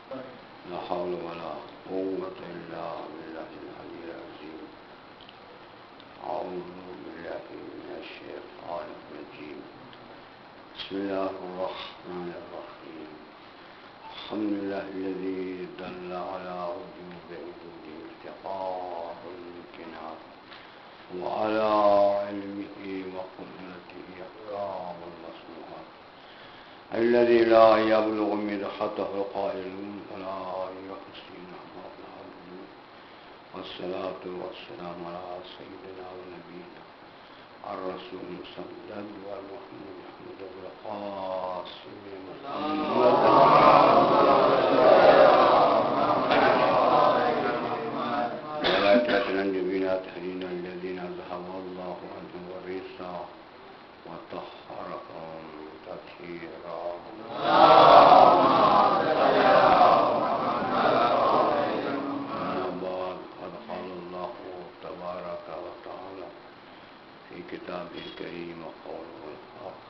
لا حول ولا قوة إلا بالله العلي العظيم. أعوذ بالله من الشيطان الرجيم. بسم الله الرحمن الرحيم. الحمد لله الذي دل على وجوب وجوده افتقار الامكنات وعلى علمه وقدرته أحكام المصنوعات الذي لا يبلغ مدحته قائلون ولا يحسن العبد. والصلاة والسلام على سيدنا ونبينا الرسول المسدد والمحمد أحمد القاسم محمد ولا تتنجي بنا تهدينا الذين ذهب الله عنهم ورثا وطهرهم تطهيرا. كتابه الكريم وقوله الحق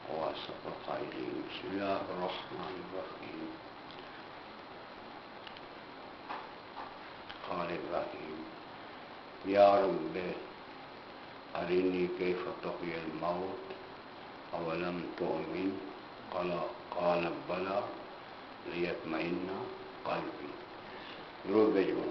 وأصدق القائلين. بسم الله الرحمن الرحيم. قال إبراهيم يا رب أرني كيف تحيي الموت أولم تؤمن قال بلى ليطمئن قلبي. درود بجمع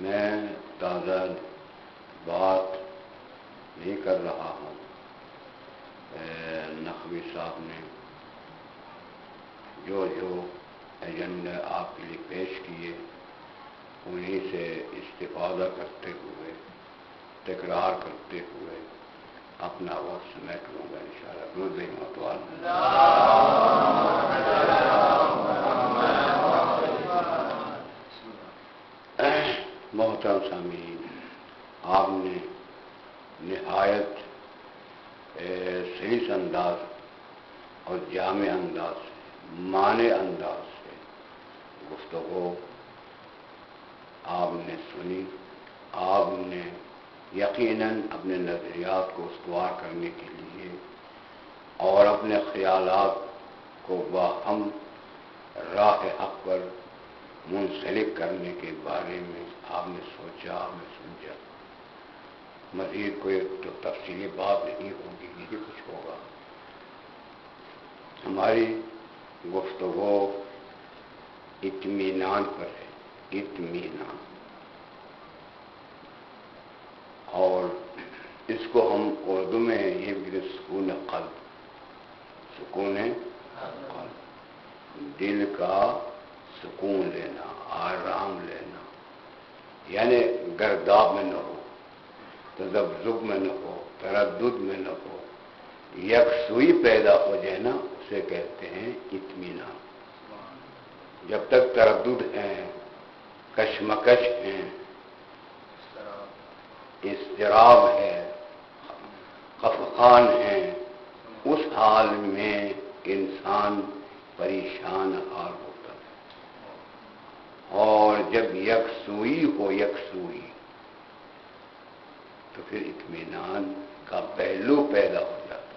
میں تازہ بات نہیں کر رہا ہوں. نقوی صاحب نے جو ایجنڈے آپ کے لیے پیش کیے انہیں سے استفادہ کرتے ہوئے تکرار کرتے ہوئے اپنا وقت سمیٹ لوں گا انشاءاللہ. درود متوال. محترم سامعین، آپ نے نہایت سلیس انداز اور جامع انداز سے معنی انداز سے گفتگو آپ نے سنی. آپ نے یقیناً اپنے نظریات کو استوار کرنے کے لیے اور اپنے خیالات کو باہم راہ حق پر منسلک کرنے کے بارے میں آپ نے سوچا، آپ نے سمجھا. مزید کوئی تو تفصیلی بات نہیں ہوگی، یہی کچھ ہوگا. ہماری گفتگو اطمینان پر ہے، اطمینان. اور اس کو ہم اردو میں یہ بھی سکون قلب، سکون قلب، دل کا سکون لینا، آرام لینا، یعنی گرداب میں نہ ہو، تذبذب میں نہ ہو، تردد میں نہ ہو، یکسوئی پیدا ہو جائے نا، اسے کہتے ہیں اطمینان. جب تک تردد ہے، کشمکش ہے، اضطراب ہے، خفقان ہے، اس حال میں انسان پریشان حال ہوتا ہے. اور جب یکسوئی ہو، یکسوئی، تو پھر اطمینان کا پہلو پیدا ہو جاتا.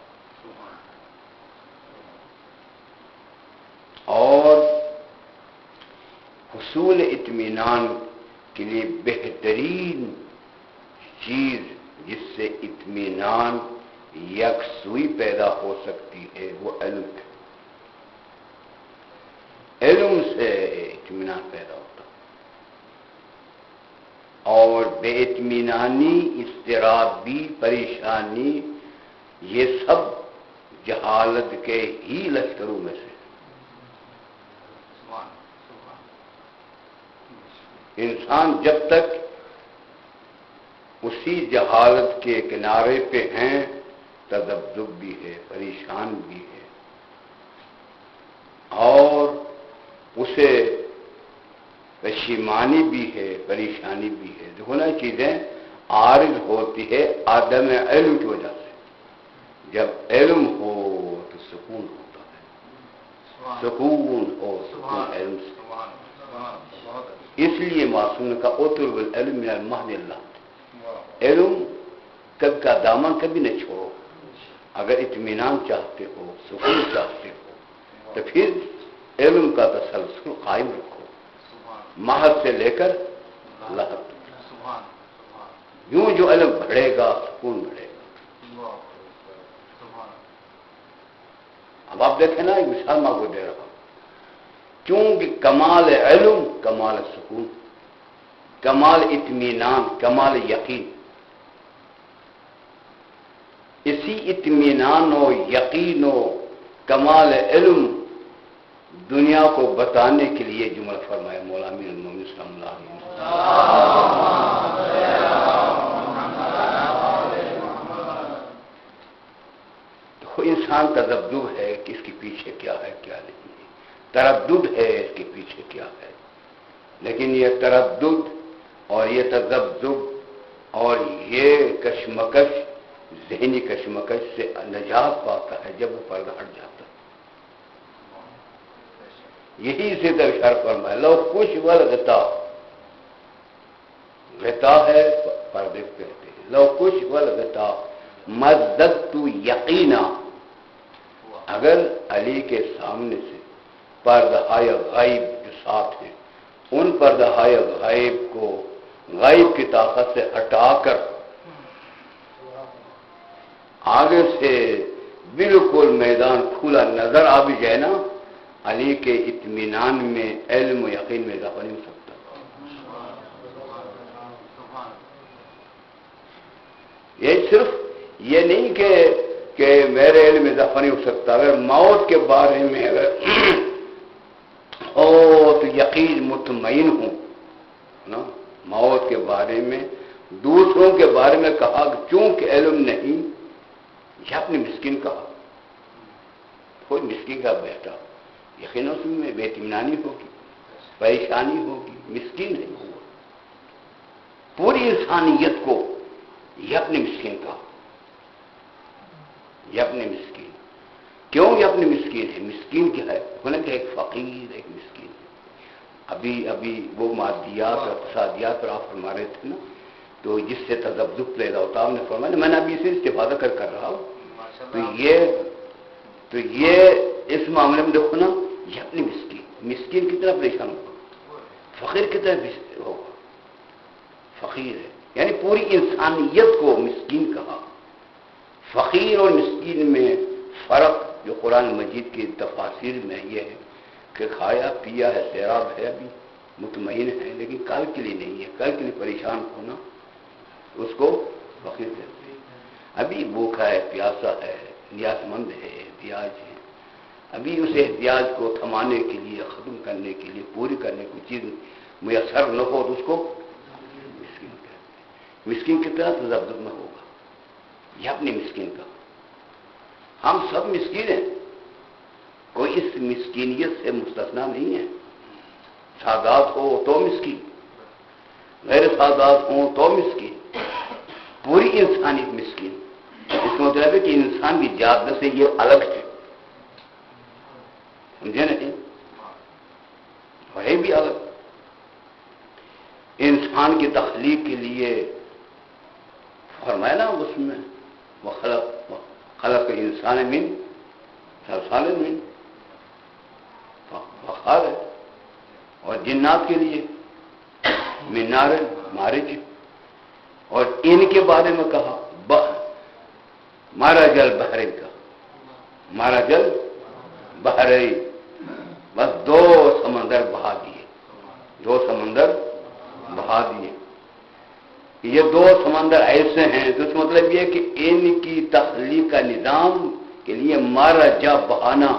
اور حصول اطمینان کے لیے بہترین چیز جس سے اطمینان یکسوئی پیدا ہو سکتی ہے وہ علم ہے. علم سے اطمینان پیدا ہوتا. اور بے اطمینانی، اضطرابی، پریشانی، یہ سب جہالت کے ہی لشکروں میں سے. انسان جب تک اسی جہالت کے کنارے پہ ہیں، تذبذب بھی ہے، پریشان بھی ہے، اور اسے پشیمانی بھی ہے، پریشانی بھی ہے. دیکھو نا، چیزیں عارض ہوتی ہے عدم علم کی وجہ سے. جب علم ہو تو سکون ہوتا ہے، سکون ہو، سکون علم سے. اس لیے معصوم کا اطلب العلم من المحض اللہ. علم کب کا دامن کبھی نہ چھوڑو. اگر اطمینان چاہتے ہو، سکون چاہتے ہو، تو پھر علم کا تسلسل قائم رکھو، محض سے لے کر لحد تک. یوں جو علم بڑھے گا سکون بڑھے گا. اب آپ دیکھیں نا، ایک مثال میں آپ کو دے رہا ہوں. چونکہ کمال علم کمال سکون، کمال اطمینان، کمال یقین. اسی اطمینان و یقین و کمال علم دنیا کو بتانے کے لیے جملہ فرمایا مولا امیر المومنین صلی اللہ علیہ وسلم. تو انسان تذبذب ہے کہ اس کے پیچھے کیا ہے کیا نہیں ہے، تردد ہے اس کے پیچھے کیا ہے. لیکن یہ تردد اور یہ تذبذب اور یہ کشمکش، ذہنی کشمکش سے نجات پاتا ہے جب وہ پردہ ہٹ جاتا ہے. یہی سے تو اشارہ فرمایا لو کچھ غطا، غطا ہے پردے کہتے ہیں. لو کچھ غطا مزدت یقینا، اگر علی کے سامنے سے پردہائے غائب جو ساتھ ہیں ان پردہائے غائب کو غائب کی طاقت سے ہٹا کر آگے سے بالکل میدان کھلا نظر آ بھی جائے نا، علی کے اطمینان میں، علم و یقین میں اضافہ نہیں ہو سکتا. یہ صرف یہ نہیں کہ میرے علم میں اضافہ نہیں ہو سکتا. اگر موت کے بارے میں اگر تو یقین مطمئن ہوں نا، موت کے بارے میں دوسروں کے بارے میں کہا چونکہ علم نہیں، یہ اپنے مسکین کہا. کوئی مسکین کا بیٹا یقین اس میں بے اطمینانی ہوگی، پریشانی ہوگی، مسکین نہیں ہوگا. پوری انسانیت کو یہ اپنے مسکین کہا، یہ اپنے مسکین. کیوں یہ اپنے مسکین ہے؟ مسکین کیا ہے؟ ہونا کہ ایک فقیر، ایک مسکین. ابھی وہ مادیات اور اقتصادیات پر آپ فرما رہے تھے نا، تو جس سے تذبذب پیدا ہوتا آپ نے فرمایا، میں نے ابھی اسے استفادہ کر رہا ہوں. تو یہ اس معاملے میں دیکھو نا، یہ اپنی مسکین کتنا پریشان ہوگا، فقیر کتنا ہوگا. فقیر ہے یعنی پوری انسانیت کو مسکین کہا. فقیر اور مسکین میں فرق جو قرآن مجید کی تفاسیر میں یہ ہے کہ کھایا پیا ہے، سیراب ہے، ابھی مطمئن ہے، لیکن کل کے لیے نہیں ہے. کل کے لیے پریشان ہونا اس کو فقیر کہتے ہیں. ابھی بھوکا ہے، پیاسا ہے، نیاز مند ہے، احتیاج ہے. ابھی اس احتیاج کو تھمانے کے لیے، ختم کرنے کے لیے، پوری کرنے کی چیز میسر نہ ہو تو اس کو مسکین کہتے ہیں. مسکین کتنا تذبذب میں ہوگا، یہ اپنی مسکین کا. ہم سب مسکین ہیں، کوئی اس مسکینیت سے مستثنا نہیں ہے. سادات ہو تو مسکین، غیر سادات ہوں تو مسکین، پوری انسانیت مسکین. اس کا مطلب ہے کہ انسان کی ذات سے یہ الگ ہے، سمجھے نہیں؟ ہے بھی الگ. انسان کی تخلیق کے لیے فرمایا نا اس میں وہ خلق انسان من صلصال من فخار ہے، اور جنات کے لیے من نار مارج. اور ان کے بارے میں کہا مارا جل بحرین کا، مارا جل بحرین، بس دو سمندر بہا دیے، دو سمندر بہا دیے. یہ دو سمندر ایسے ہیں تو اس مطلب یہ کہ ان کی تخلیق کا نظام کے لیے مارا جا بہانا،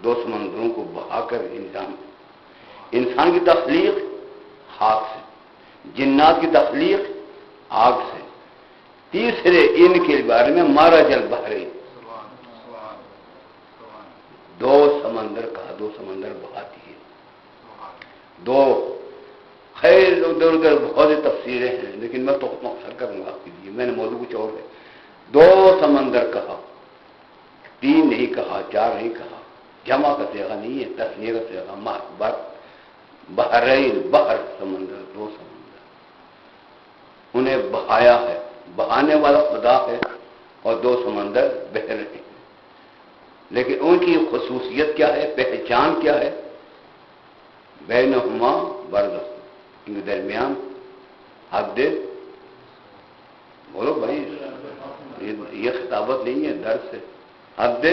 دو سمندروں کو بہا کر انسان کی تخلیق خاک سے، جنات کی تخلیق آگ سے. تیسرے ان کے بارے میں مارا جل بحرے، دو سمندر کہا، دو سمندر بہاتی ہے. دو خیر ادھر ادھر بہت سی تفسیریں ہیں، لیکن میں تو مختصر کروں گا آپ کے لیے، میں نے موضوع کچھ اور ہے. دو سمندر کہا، تین نہیں کہا، چار نہیں کہا، جمع کا صیغہ نہیں ہے، تسنیہ کا صیغہ. بحرین، بحر سمندر، دو سمندر انہیں بہایا ہے، بہانے والا خدا ہے اور دو سمندر بہ رہے ہیں، لیکن ان کی خصوصیت کیا ہے، پہچان کیا ہے؟ بینہما برزخ، ان کے درمیان حد، بولو بھائی، یہ خطابت نہیں ہے، درس ہے، حد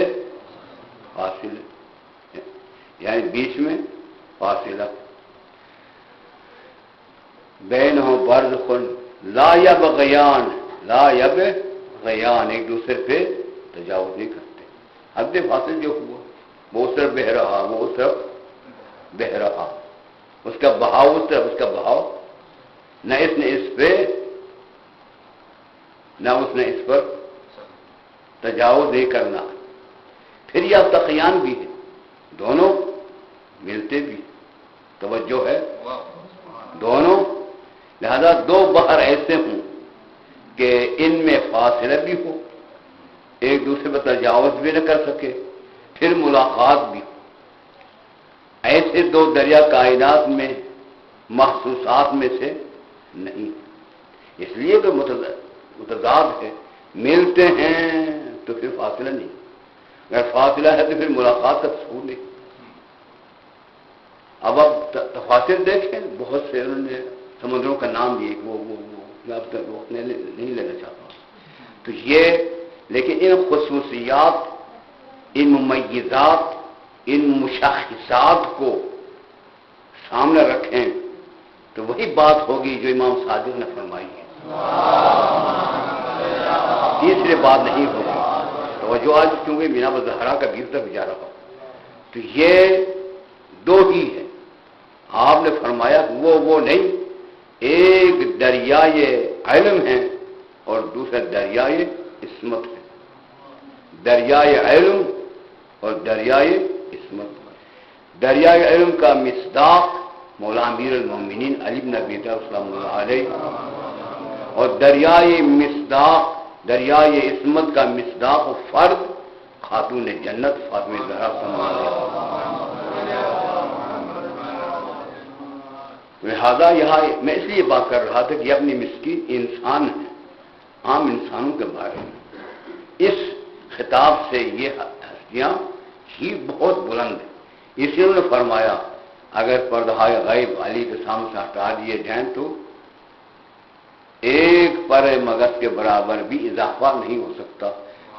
فاصلہ، یعنی بیچ میں فاصلہ، بینہما برزخ لا یبغیان، لا یبغیان، ایک دوسرے پہ تجاوز نہیں کرتے، حد فاصل جو ہوا، وہ اس طرف بہ رہا، وہ اس طرف بہ رہا، اس کا بہاؤ اس طرف، اس کا بہاؤ، نہ اس نے اس پہ نہ اس نے اس پر تجاوز نہیں کرنا۔ پھر یہ تقیان بھی ہے، دونوں ملتے بھی، توجہ ہے، دونوں، لہذا دو بحر ایسے ہوں کہ ان میں فاصلہ بھی ہو، ایک دوسرے پر تجاوز بھی نہ کر سکے، پھر ملاقات بھی ہو، ایسے دو دریا کائنات میں محسوسات میں سے نہیں، اس لیے تو متضاد ہے، ملتے ہیں تو پھر فاصلہ نہیں، اگر فاصلہ ہے تو پھر ملاقات کا تصور نہیں۔ اب آپ تفاصر دیکھیں، بہت سے انہوں نے سمندروں کا نام دیے، وہ اب تک وقت نہیں لینا چاہتا، تو یہ، لیکن ان خصوصیات، ان ممیزات، ان مشخصات کو سامنے رکھیں تو وہی بات ہوگی جو امام صادق نے فرمائی ہے، تیسری بات نہیں ہوگی۔ توجہ، آج کیونکہ مینا بزہرا کا گرتا بھی جا رہا، تو یہ دو ہی ہے، آپ نے فرمایا وہ نہیں، ایک دریائے علم ہے اور دوسرا دریائے عصمت ہے، دریائے علم اور دریائے عصمت۔ دریائے علم کا مصداق مولا امیر المومنین علی بن ابی طالب رضی اللہ علیہ، اور دریائے مصداق، دریائے عصمت کا مصداق و فرد خاتون جنت فاطمہ زہرا صلی اللہ علیہ وسلم۔ لہذا یہاں میں اس لیے بات کر رہا تھا کہ اپنی مسکین انسان ہے، عام انسانوں کے بارے میں اس خطاب سے یہ ہستیاں ہی بہت بلند ہیں، اس لیے انہوں نے فرمایا اگر پردہ غیب علی کے سامنے سے ہٹا دیے جائیں تو ایک پر مغز کے برابر بھی اضافہ نہیں ہو سکتا۔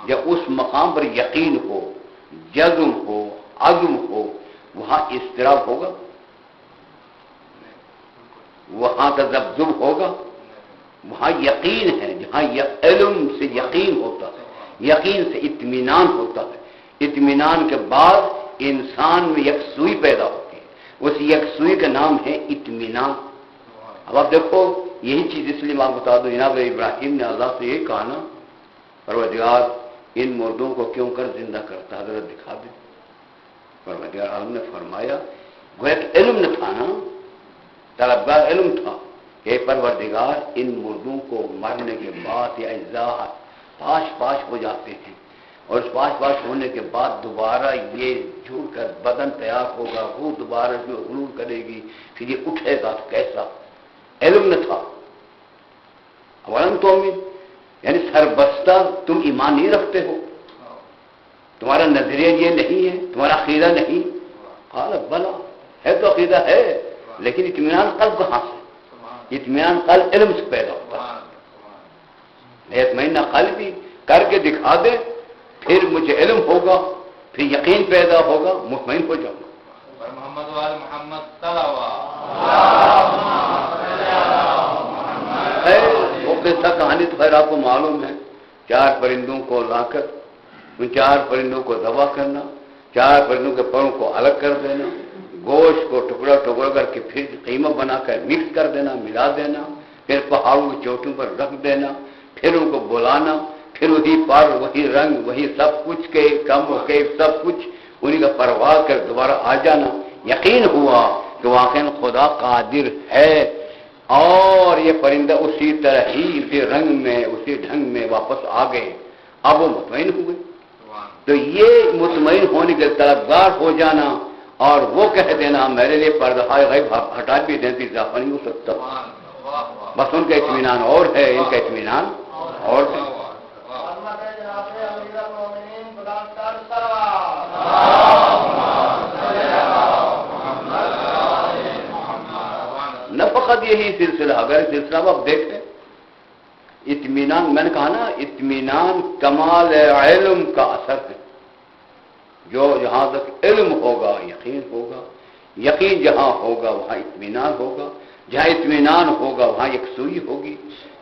جب اس مقام پر یقین ہو، جزم ہو، عزم ہو، وہاں اضطراب ہوگا، وہاں تذبذب ہوگا، وہاں یقین ہے، جہاں علم سے یقین ہوتا ہے، یقین سے اطمینان ہوتا ہے، اطمینان کے بعد انسان میں یکسوئی پیدا ہوتی ہے، اس یکسوئی کا نام ہے اطمینان۔ اب آپ دیکھو، یہی چیز اس لیے میں آپ بتا دوں، جناب ابراہیم نے اللہ سے یہ کہا نا، پروردگار ان مردوں کو کیوں کر زندہ کرتا، حضرت دکھا دے۔ پروردگار عالم نے فرمایا، گویا کہ علم نہ تھا نا، طلبگار علم تھا کہ پروردگار ان مردوں کو مرنے کے بعد یہ اجزاء پاش ہو جاتے ہیں، اور اس پاش ہونے کے بعد دوبارہ یہ جڑ کر بدن تیار ہوگا، وہ دوبارہ اس میں غلول کرے گی، پھر یہ اٹھے گا، تو کیسا علم نہ تھا۔ اولم تؤمن، یعنی سربستہ تم ایمان نہیں رکھتے ہو، تمہارا نظریہ یہ نہیں ہے، تمہارا عقیدہ نہیں؟ قال بلا، ہے تو عقیدہ ہے، لیکن اطمینان قلب کہاں سے؟ اطمینان قلب علم سے پیدا ہوتا ہے۔ اطمینان قلبی کر کے دکھا دے، پھر مجھے علم ہوگا، پھر یقین پیدا ہوگا، مطمئن ہو جاؤں گا۔ محمد وآل محمد صلی اللہ علیہ وسلم۔ وہ قصہ کہانی تو خیر آپ کو معلوم ہے، 4 پرندوں کو لا کر ان 4 پرندوں کو ذبح کرنا، 4 پرندوں کے پروں کو الگ کر دینا، گوشت کو ٹکڑا کر کے پھر قیمہ بنا کر مکس کر دینا، ملا دینا، پھر پہاڑوں کی چوٹیوں پر رکھ دینا، پھر ان کو بلانا، پھر وہی پر، وہی رنگ، وہی سب کچھ کے کم و کیف سب کچھ انہیں کا پرواز کر دوبارہ آ جانا۔ یقین ہوا کہ واقعی خدا قادر ہے، اور یہ پرندہ اسی طرح ہی اسی رنگ میں اسی ڈھنگ میں واپس آ گئے، اب وہ مطمئن ہوئے۔ تو یہ مطمئن ہونے کے طلبگار ہو جانا اور وہ کہہ دینا میرے لیے پردہ غیب ہٹا بھی دیں تو اضافہ نہیں ہو سکتا، بس ان کا اطمینان اور ہے، ان کا اطمینان اور نہ فقط یہی سلسلہ، اگر سلسلہ آپ دیکھیں اطمینان، میں نے کہا نا اطمینان کمال علم کا اثر ہے. جو جہاں تک علم ہوگا یقین ہوگا، یقین جہاں ہوگا وہاں اطمینان ہوگا، جہاں اطمینان ہوگا وہاں یکسوئی ہوگی،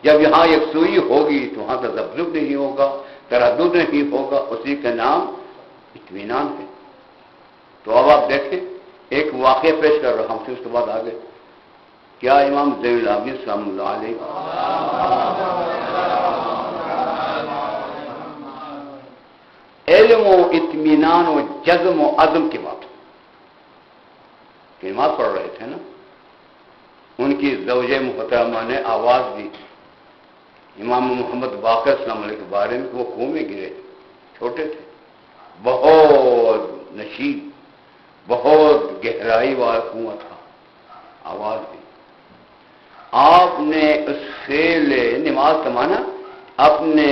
جب یہاں یکسوئی ہوگی تو وہاں تذبذب نہیں ہوگا، تردد نہیں ہوگا، اسی کا نام اطمینان ہے. تو اب آپ دیکھیں ایک واقعہ پیش کر رہا ہوں، پھر اس کے بعد آگے. کیا امام زین العابدین سلام اللہ علیہ علم و اطمینان و جزم و عزم کی بات نماز پڑھ رہے تھے نا، ان کی زوجہ محترمہ نے آواز دی امام محمد باقر سلام علیہ کے بارے میں کہ وہ کنویں میں گرے، چھوٹے تھے، بہت نشیب، بہت گہرائی والا کنواں تھا. آواز دی، آپ نے اس فعل نماز کا معنی اپنے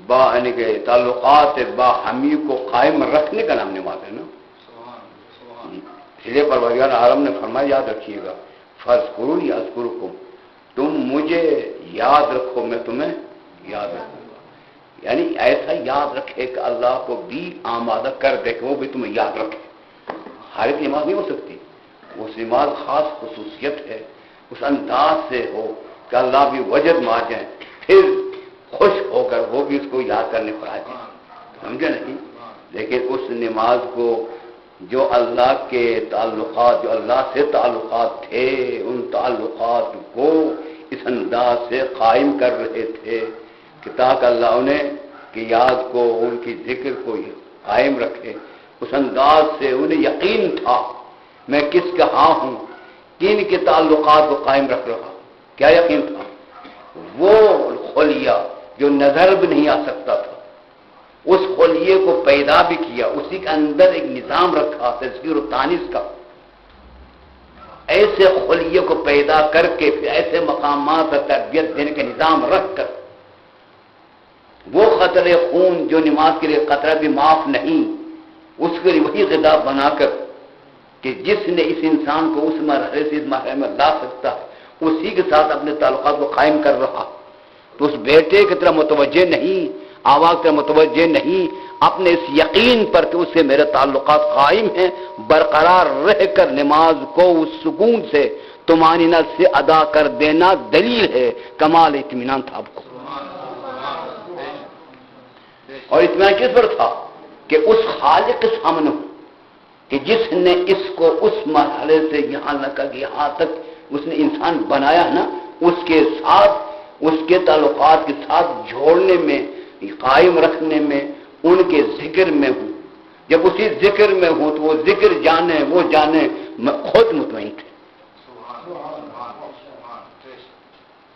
یعنی کہ تعلقات باہمی کو قائم رکھنے کا نام نماز ہے نا. اس لیے پروردگار عالم نے فرمایا یاد رکھیے گا فاذکرونی اذکرکم، تم مجھے یاد رکھو میں تمہیں یاد رکھوں گا. یعنی ایسا یاد رکھے کہ اللہ کو بھی آمادہ کر دے کہ وہ بھی تمہیں یاد رکھے. ہر ایک نماز نہیں ہو سکتی، اس نماز خاص خصوصیت ہے، اس انداز سے ہو کہ اللہ بھی وجد میں آ جائیں، پھر خوش ہو کر وہ بھی اس کو یاد کرنے پر آ جائیں. سمجھے نہیں؟ لیکن اس نماز کو جو اللہ کے تعلقات، جو اللہ سے تعلقات تھے، ان تعلقات کو اس انداز سے قائم کر رہے تھے کہ تاکہ اللہ انہیں کی یاد کو، ان کی ذکر کو قائم رکھے. اس انداز سے انہیں یقین تھا میں کس کا ہاں ہوں، کن کے تعلقات کو قائم رکھ رہا. کیا یقین تھا؟ وہ خلیہ جو نظر بھی نہیں آ سکتا تھا، اس خلیے کو پیدا بھی کیا، اسی کے اندر ایک نظام رکھا تذکیر و تانیث کا. ایسے خلیے کو پیدا کر کے پھر ایسے مقامات پر تربیت دینے کا نظام رکھ کر وہ قطرے خون جو نماز کے لیے قطرہ بھی معاف نہیں، اس کے لیے وہی غذا بنا کر کہ جس نے اس انسان کو اس مرحلے سے اس مرحلے میں لا سکتا ہے، اسی کے ساتھ اپنے تعلقات کو قائم کر رہا. تو اس بیٹے کی طرح متوجہ نہیں، آواز کی طرح متوجہ نہیں، اپنے اس یقین پر کہ اس سے میرے تعلقات قائم ہیں برقرار رہ کر نماز کو اس سکون سے طمانینہ سے ادا کر دینا دلیل ہے کمال اطمینان تھا آپ کو. اور اطمینان کس پر تھا؟ کہ اس خالق کے سامنے ہو کہ جس نے اس کو اس مرحلے سے یہاں لگا کہ یہاں تک اس نے انسان بنایا ہے نا، اس کے ساتھ، اس کے تعلقات کے ساتھ جوڑنے میں، قائم رکھنے میں، ان کے ذکر میں ہوں. جب اسی ذکر میں ہوں تو وہ ذکر جانے، وہ جانے، میں خود مطمئن تھے.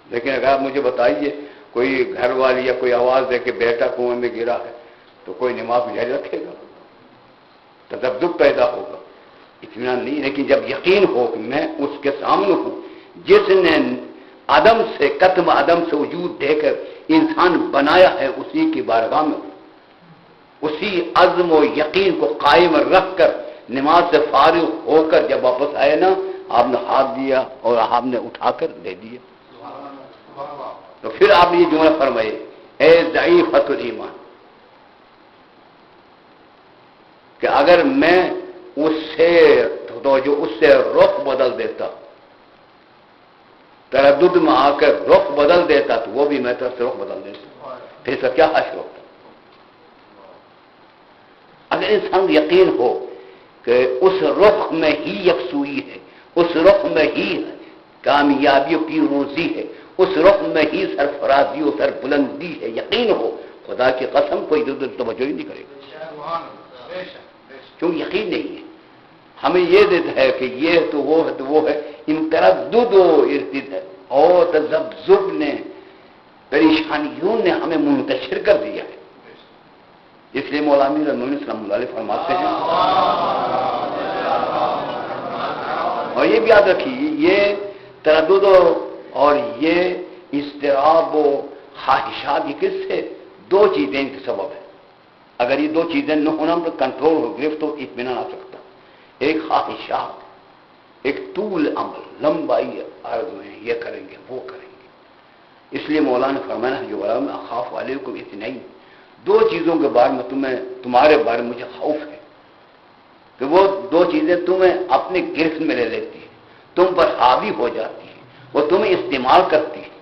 لیکن اگر آپ مجھے بتائیے کوئی گھر والی یا کوئی آواز دے کہ بیٹا کنویں میں گرا ہے تو کوئی نماز جاری رکھے گا؟ تذبذب پیدا ہوگا، اطمینان نہیں. لیکن جب یقین ہو کہ میں اس کے سامنے ہوں جس نے عدم سے، قتم عدم سے وجود دے کر انسان بنایا ہے، اسی کی بارگاہ میں ہوں، اسی عزم و یقین کو قائم رکھ کر نماز سے فارغ ہو کر جب واپس آئے نا، آپ نے ہاتھ دیا اور آپ نے اٹھا کر دے دیا. تو پھر آپ نے یہ جملہ فرمائے اے ضعیفۃ الایمان، کہ اگر میں اس سے رخ بدل دیتا، تردد میں آ کر رخ بدل دیتا تو وہ بھی میں طرف سے رخ بدل دیتا، پھر اس کا کیا حشر ہوتا؟ اگر انسان یقین ہو کہ اس رخ میں ہی یکسوئی ہے، اس رخ میں ہی کامیابیوں کی روزی ہے، اس رخ میں ہی سرفرازی و سربلندی ہے، یقین ہو، خدا کی قسم کوئی ادھر توجہ ہی نہیں کرے گا، کیوں یقین نہیں ہے. ہمیں یہ دیتا ہے کہ یہ تو وہ ہے تو وہ ہے. ان تردد و ارتداد اور تذبذب نے، پریشانیوں نے ہمیں منتشر کر دیا ہے. اس لیے مولا امیر المومنین صلی اللہ علیہ فرماتے ہیں، اور یہ بھی یاد رکھیے، یہ تردد اور یہ اضطراب و خواہشات یہ کس سے؟ دو چیزیں ان کے سبب ہے. اگر یہ دو چیزیں نہ ہونا تو کنٹرول ہو، گرفت ہو، اطمینان آ سکتا. ایک خواہشات، ایک طول عمل، لمبائی آرزویں، یہ کریں گے وہ کریں گے. اس لیے مولانا نے فرمایا جو بڑا میں اخاف علیکم اثنین، دو چیزوں کے بارے میں تمہارے بارے میں مجھے خوف ہے کہ وہ دو چیزیں تمہیں اپنے گرفت میں لے لیتی ہیں، تم پر حاوی ہو جاتی ہیں، وہ تمہیں استعمال کرتی ہیں.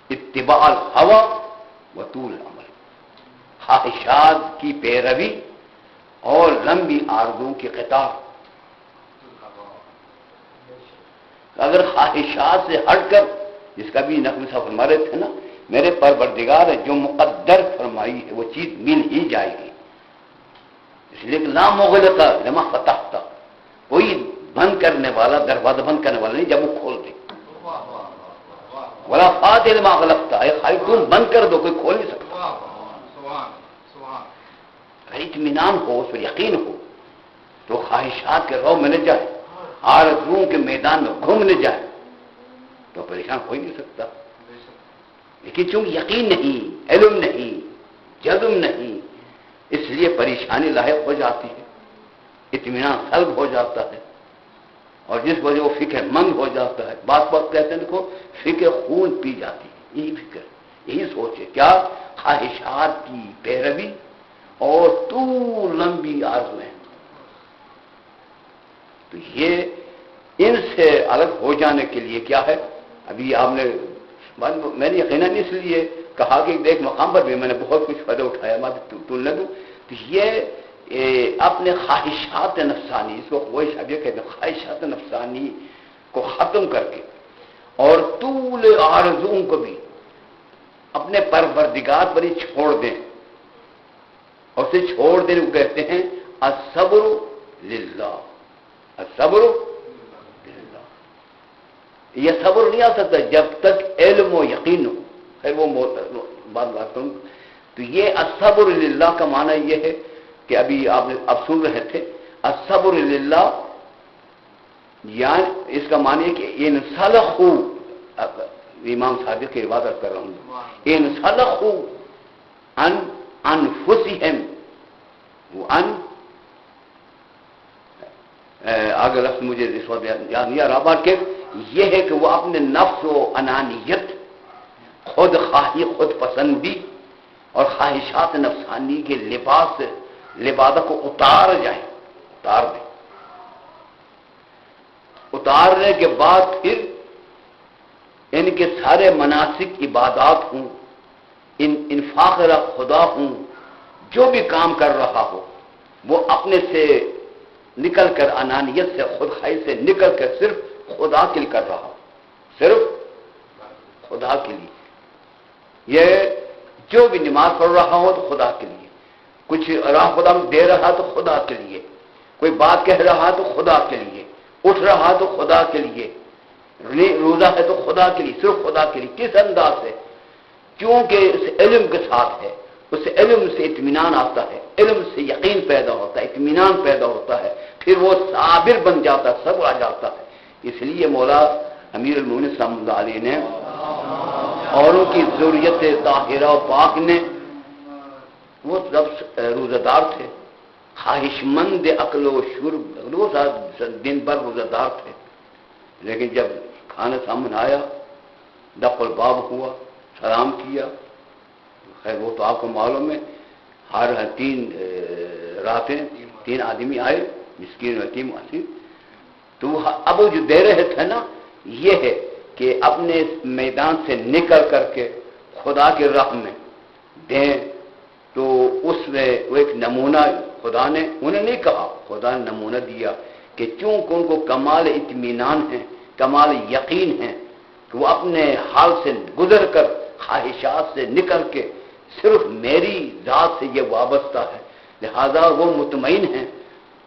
اتباع الہوی و طول العمل، خواہشات کی پیروی اور لمبی آرزوؤں کی قطار. اگر خواہشات سے ہٹ کر، جس کا بھی نقل صاحب فرما رہے تھے نا، میرے پروردگار ہے جو مقدر فرمائی ہے وہ چیز مل ہی جائے گی. اس لیے کہ لا مغلق لما فتحت، کوئی بند کرنے والا، دروازہ بند کرنے والا نہیں جب وہ کھول دے. ولا فاتح لما غلقت، اے خالی تم بند کر دو، کوئی کھول نہیں سکتا. اطمینان ہو، اس پر یقین ہو تو خواہشات کے رو میں نہ جائے، آرزوؤں کے میدان میں گھوم نہ جائے تو پریشان ہو ہی نہیں سکتا. لیکن چونکہ یقین نہیں، علم نہیں، جزم نہیں، اس لیے پریشانی لاحق ہو جاتی ہے، اطمینان سلب ہو جاتا ہے، اور جس وجہ وہ فکر مند ہو جاتا ہے. بات کہتے ہیں دیکھو فکر خون پی جاتی ہے. یہی فکر، یہی سوچ ہے کیا؟ خواہشات کی پیروی اور تو لمبی آرزویں. تو یہ ان سے الگ ہو جانے کے لیے کیا ہے؟ ابھی آپ نے میں نے یقیناً اس لیے کہا کہ ایک مقام پر بھی میں نے بہت کچھ فائدہ اٹھایا، میں تلنے دوں تو یہ اپنے خواہشات نفسانی، اس کو ابھی کہتے ہیں خواہشات نفسانی کو ختم کر کے اور طول آرزوؤں کو بھی اپنے پروردگار پر ہی چھوڑ دیں، اور اسے چھوڑ دینے کو کہتے ہیں الصبر للہ. الصبر للہ. یہ صبر نہیں آ سکتا جب تک علم و یقین ہو. خیر وہ بات کروں تو یہ الصبر للہ کا معنی یہ ہے کہ ابھی آپ سن رہے تھے الصبر للہ، یعنی اس کا معنی ہے کہ انسلخوا، امام صادق کی عبادت کر رہا ہوں، انسلخوا عن انفسہم وان آگے لفظ مجھے اس وقت یاد نہیں آ رہا، بات کہ یہ ہے کہ وہ اپنے نفس و انانیت، خود خواہی، خود پسندی اور خواہشات نفسانی کے لبادہ کو اتار جائیں، اتار دیں. اتارنے کے بعد پھر ان کے سارے مناسک عبادات ہوں، انفاق خدا ہوں، جو بھی کام کر رہا ہو وہ اپنے سے نکل کر، انانیت سے، خود خواہی سے نکل کر صرف خدا کے لیے کر رہا ہو، صرف خدا کے لیے. یہ جو بھی نماز پڑھ رہا ہو تو خدا کے لیے، کچھ راہ خدا میں دے رہا تو خدا کے لیے، کوئی بات کہہ رہا تو خدا کے لیے، اٹھ رہا تو خدا کے لیے، روزہ ہے تو خدا کے لیے، صرف خدا کے لیے. کس انداز سے؟ کیونکہ اس علم کے ساتھ ہے، اس علم سے اطمینان آتا ہے، علم سے یقین پیدا ہوتا ہے، اطمینان پیدا ہوتا ہے، پھر وہ صابر بن جاتا ہے، صبر آ جاتا ہے. اس لیے مولا امیر المومنین صلی اللہ علیہ نے اوروں کی ذریت طاہرہ و پاک نے، وہ سب روزہ دار تھے، خواہش مند عقل و شرب، روزہ دن بھر روزہ دار تھے، لیکن جب کھانا سامنے آیا، دق الباب ہوا، سلام کیا. خیر وہ تو آپ کو معلوم ہے، ہر 3 راتیں 3 آدمی آئے، مسکین و یتیم اسیر. تو اب وہ جو دے رہے تھے نا، یہ ہے کہ اپنے میدان سے نکل کر کے خدا کے راہ میں دیں. تو اس میں وہ ایک نمونہ خدا نے، انہیں نہیں کہا، خدا نے نمونہ دیا کہ چونکہ ان کو کمال اطمینان ہے، کمال یقین ہے کہ وہ اپنے حال سے گزر کر، خواہشات سے نکل کے صرف میری ذات سے یہ وابستہ ہے، لہذا وہ مطمئن ہیں.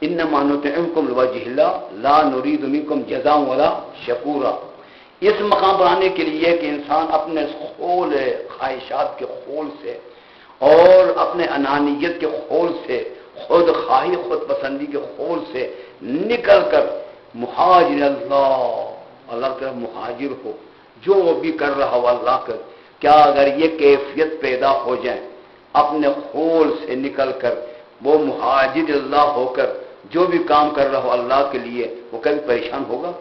انما نطعمکم لوجہ اللہ لا نرید منکم جزاء ولا شکورا. اس مقام پر آنے کے لیے کہ انسان اپنے خول خواہشات کے خول سے اور اپنے انانیت کے خول سے، خود خواہی، خود پسندی کے خول سے نکل کر مہاجر اللہ کی طرف مہاجر ہو، جو بھی کر رہا ہو اللہ کر، کہ کیا اگر یہ کیفیت پیدا ہو جائے اپنے خول سے نکل کر وہ مہاجر اللہ ہو کر جو بھی کام کر رہا ہو اللہ کے لیے، وہ کبھی پریشان ہوگا؟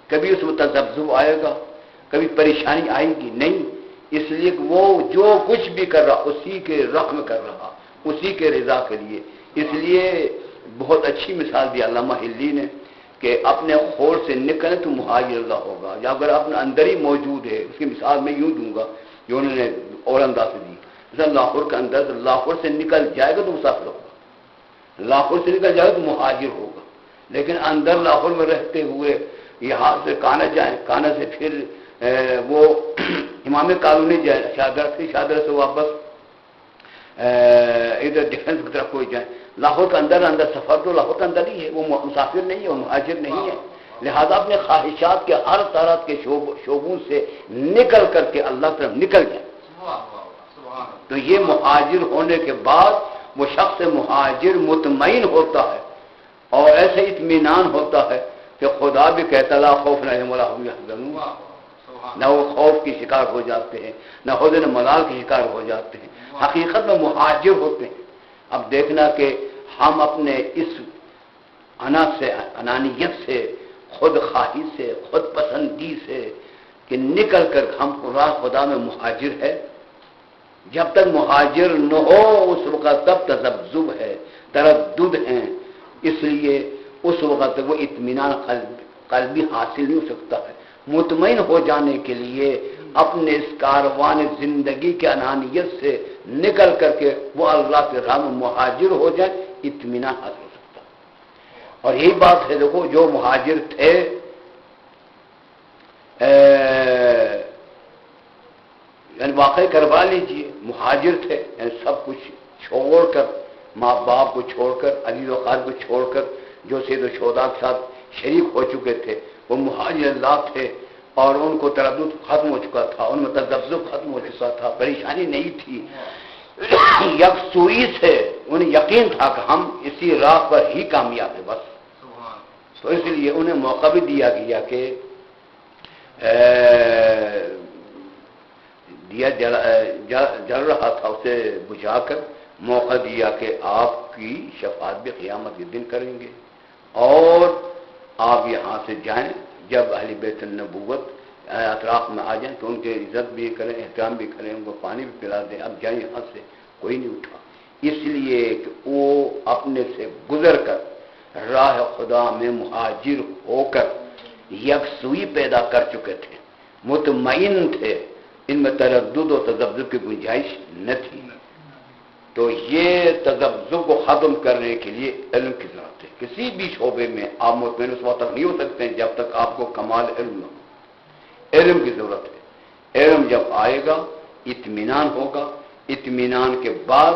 کبھی اس میں تذبذب آئے گا؟ کبھی پریشانی آئے گی؟ نہیں۔ اس لیے کہ وہ جو کچھ بھی کر رہا اسی کے رقم کر رہا، اسی کے رضا کے لیے۔ اس لیے بہت اچھی مثال دی علامہ ہلی نے کہ اپنے خور سے نکلے تو مہاجر اللہ ہوگا، یا اگر اپنے اندر ہی موجود ہے۔ اس کی مثال میں یوں دوں گا جو انہوں نے اور انداز سے دی، مثلا لاہور کا اندر لاہور سے نکل جائے گا تو مسافر ہوگا، لاہور سے نکل جائے گا تو مہاجر ہوگا۔ لیکن اندر لاہور میں رہتے ہوئے یہاں سے کانا جائیں، کانا سے پھر وہ امام کالونی جائیں، شادر سے واپس ادھر ڈیفنس کی طرف کوئی جائیں، لاہور کا اندر سفر تو لاہور کا اندر ہی ہے، وہ مسافر نہیں ہے، وہ مہاجر نہیں ہے۔ لہذا اپنے خواہشات کے ہر طرح کے شعبوں سے نکل کر کے اللہ کی طرف نکل جائیں، تو یہ مہاجر ہونے کے بعد وہ شخص مہاجر مطمئن ہوتا ہے اور ایسے اطمینان ہوتا ہے کہ خدا بھی کہتا لا خوف علیہم ولا هم يحزنون، نہ وہ خوف کی شکار ہو جاتے ہیں نہ حزن ملال کی شکار ہو جاتے ہیں، حقیقت میں مہاجر ہوتے ہیں۔ اب دیکھنا کہ ہم اپنے اس انانیت سے، خود خواہی سے، خود پسندی سے کہ نکل کر ہم خدا میں مہاجر ہے۔ جب تک مہاجر نہ ہو اس وقت تب تذبذب ہے، تردد ہیں، اس لیے اس وقت تک وہ اطمینان قلبی حاصل نہیں ہو سکتا ہے۔ مطمئن ہو جانے کے لیے اپنے اس کاروان زندگی کے انانیت سے نکل کر کے وہ اللہ کے راہ میں مہاجر ہو جائے، اطمینان حاصل ہو سکتا ہے۔ اور یہی بات ہے، دیکھو جو مہاجر تھے یعنی واقعی کروا لیجئے، مہاجر تھے، یعنی سب کچھ چھوڑ کر، ماں باپ کو چھوڑ کر، عزیز و اقارب کو چھوڑ کر، جو سید و شہداء کے ساتھ شریک ہو چکے تھے وہ مہاجر اللہ تھے، اور ان کو تردد ختم ہو چکا تھا، ان میں تذبذب ختم ہو چکا تھا، پریشانی نہیں تھی، یکسوئی سے انہیں یقین تھا کہ ہم اسی راہ پر ہی کامیاب ہیں بس۔ تو اس لیے انہیں موقع بھی دیا گیا کہ دیا جل رہا تھا، اسے بجھا کر موقع دیا کہ آپ کی شفاعت بھی قیامت کے دن کریں گے، اور آپ یہاں سے جائیں، جب اہل بیت النبوت اطراف میں آ جائیں تو ان کی عزت بھی کریں، احترام بھی کریں، ان کو پانی بھی پلا دیں۔ اب جائیں یہاں سے، کوئی نہیں اٹھا، اس لیے کہ وہ اپنے سے گزر کر راہ خدا میں مہاجر ہو کر یکسوئی پیدا کر چکے تھے، مطمئن تھے، ان میں تردد و تذبذب کی گنجائش نہ تھی۔ تو یہ تذبذب کو ختم کرنے کے لیے علم کی ضرورت ہے۔ کسی بھی شعبے میں آپ مطمئن اس وقت تک نہیں ہو سکتے ہیں جب تک آپ کو کمال علم نہ ہو، علم کی ضرورت ہے۔ علم جب آئے گا اطمینان ہوگا، اطمینان کے بعد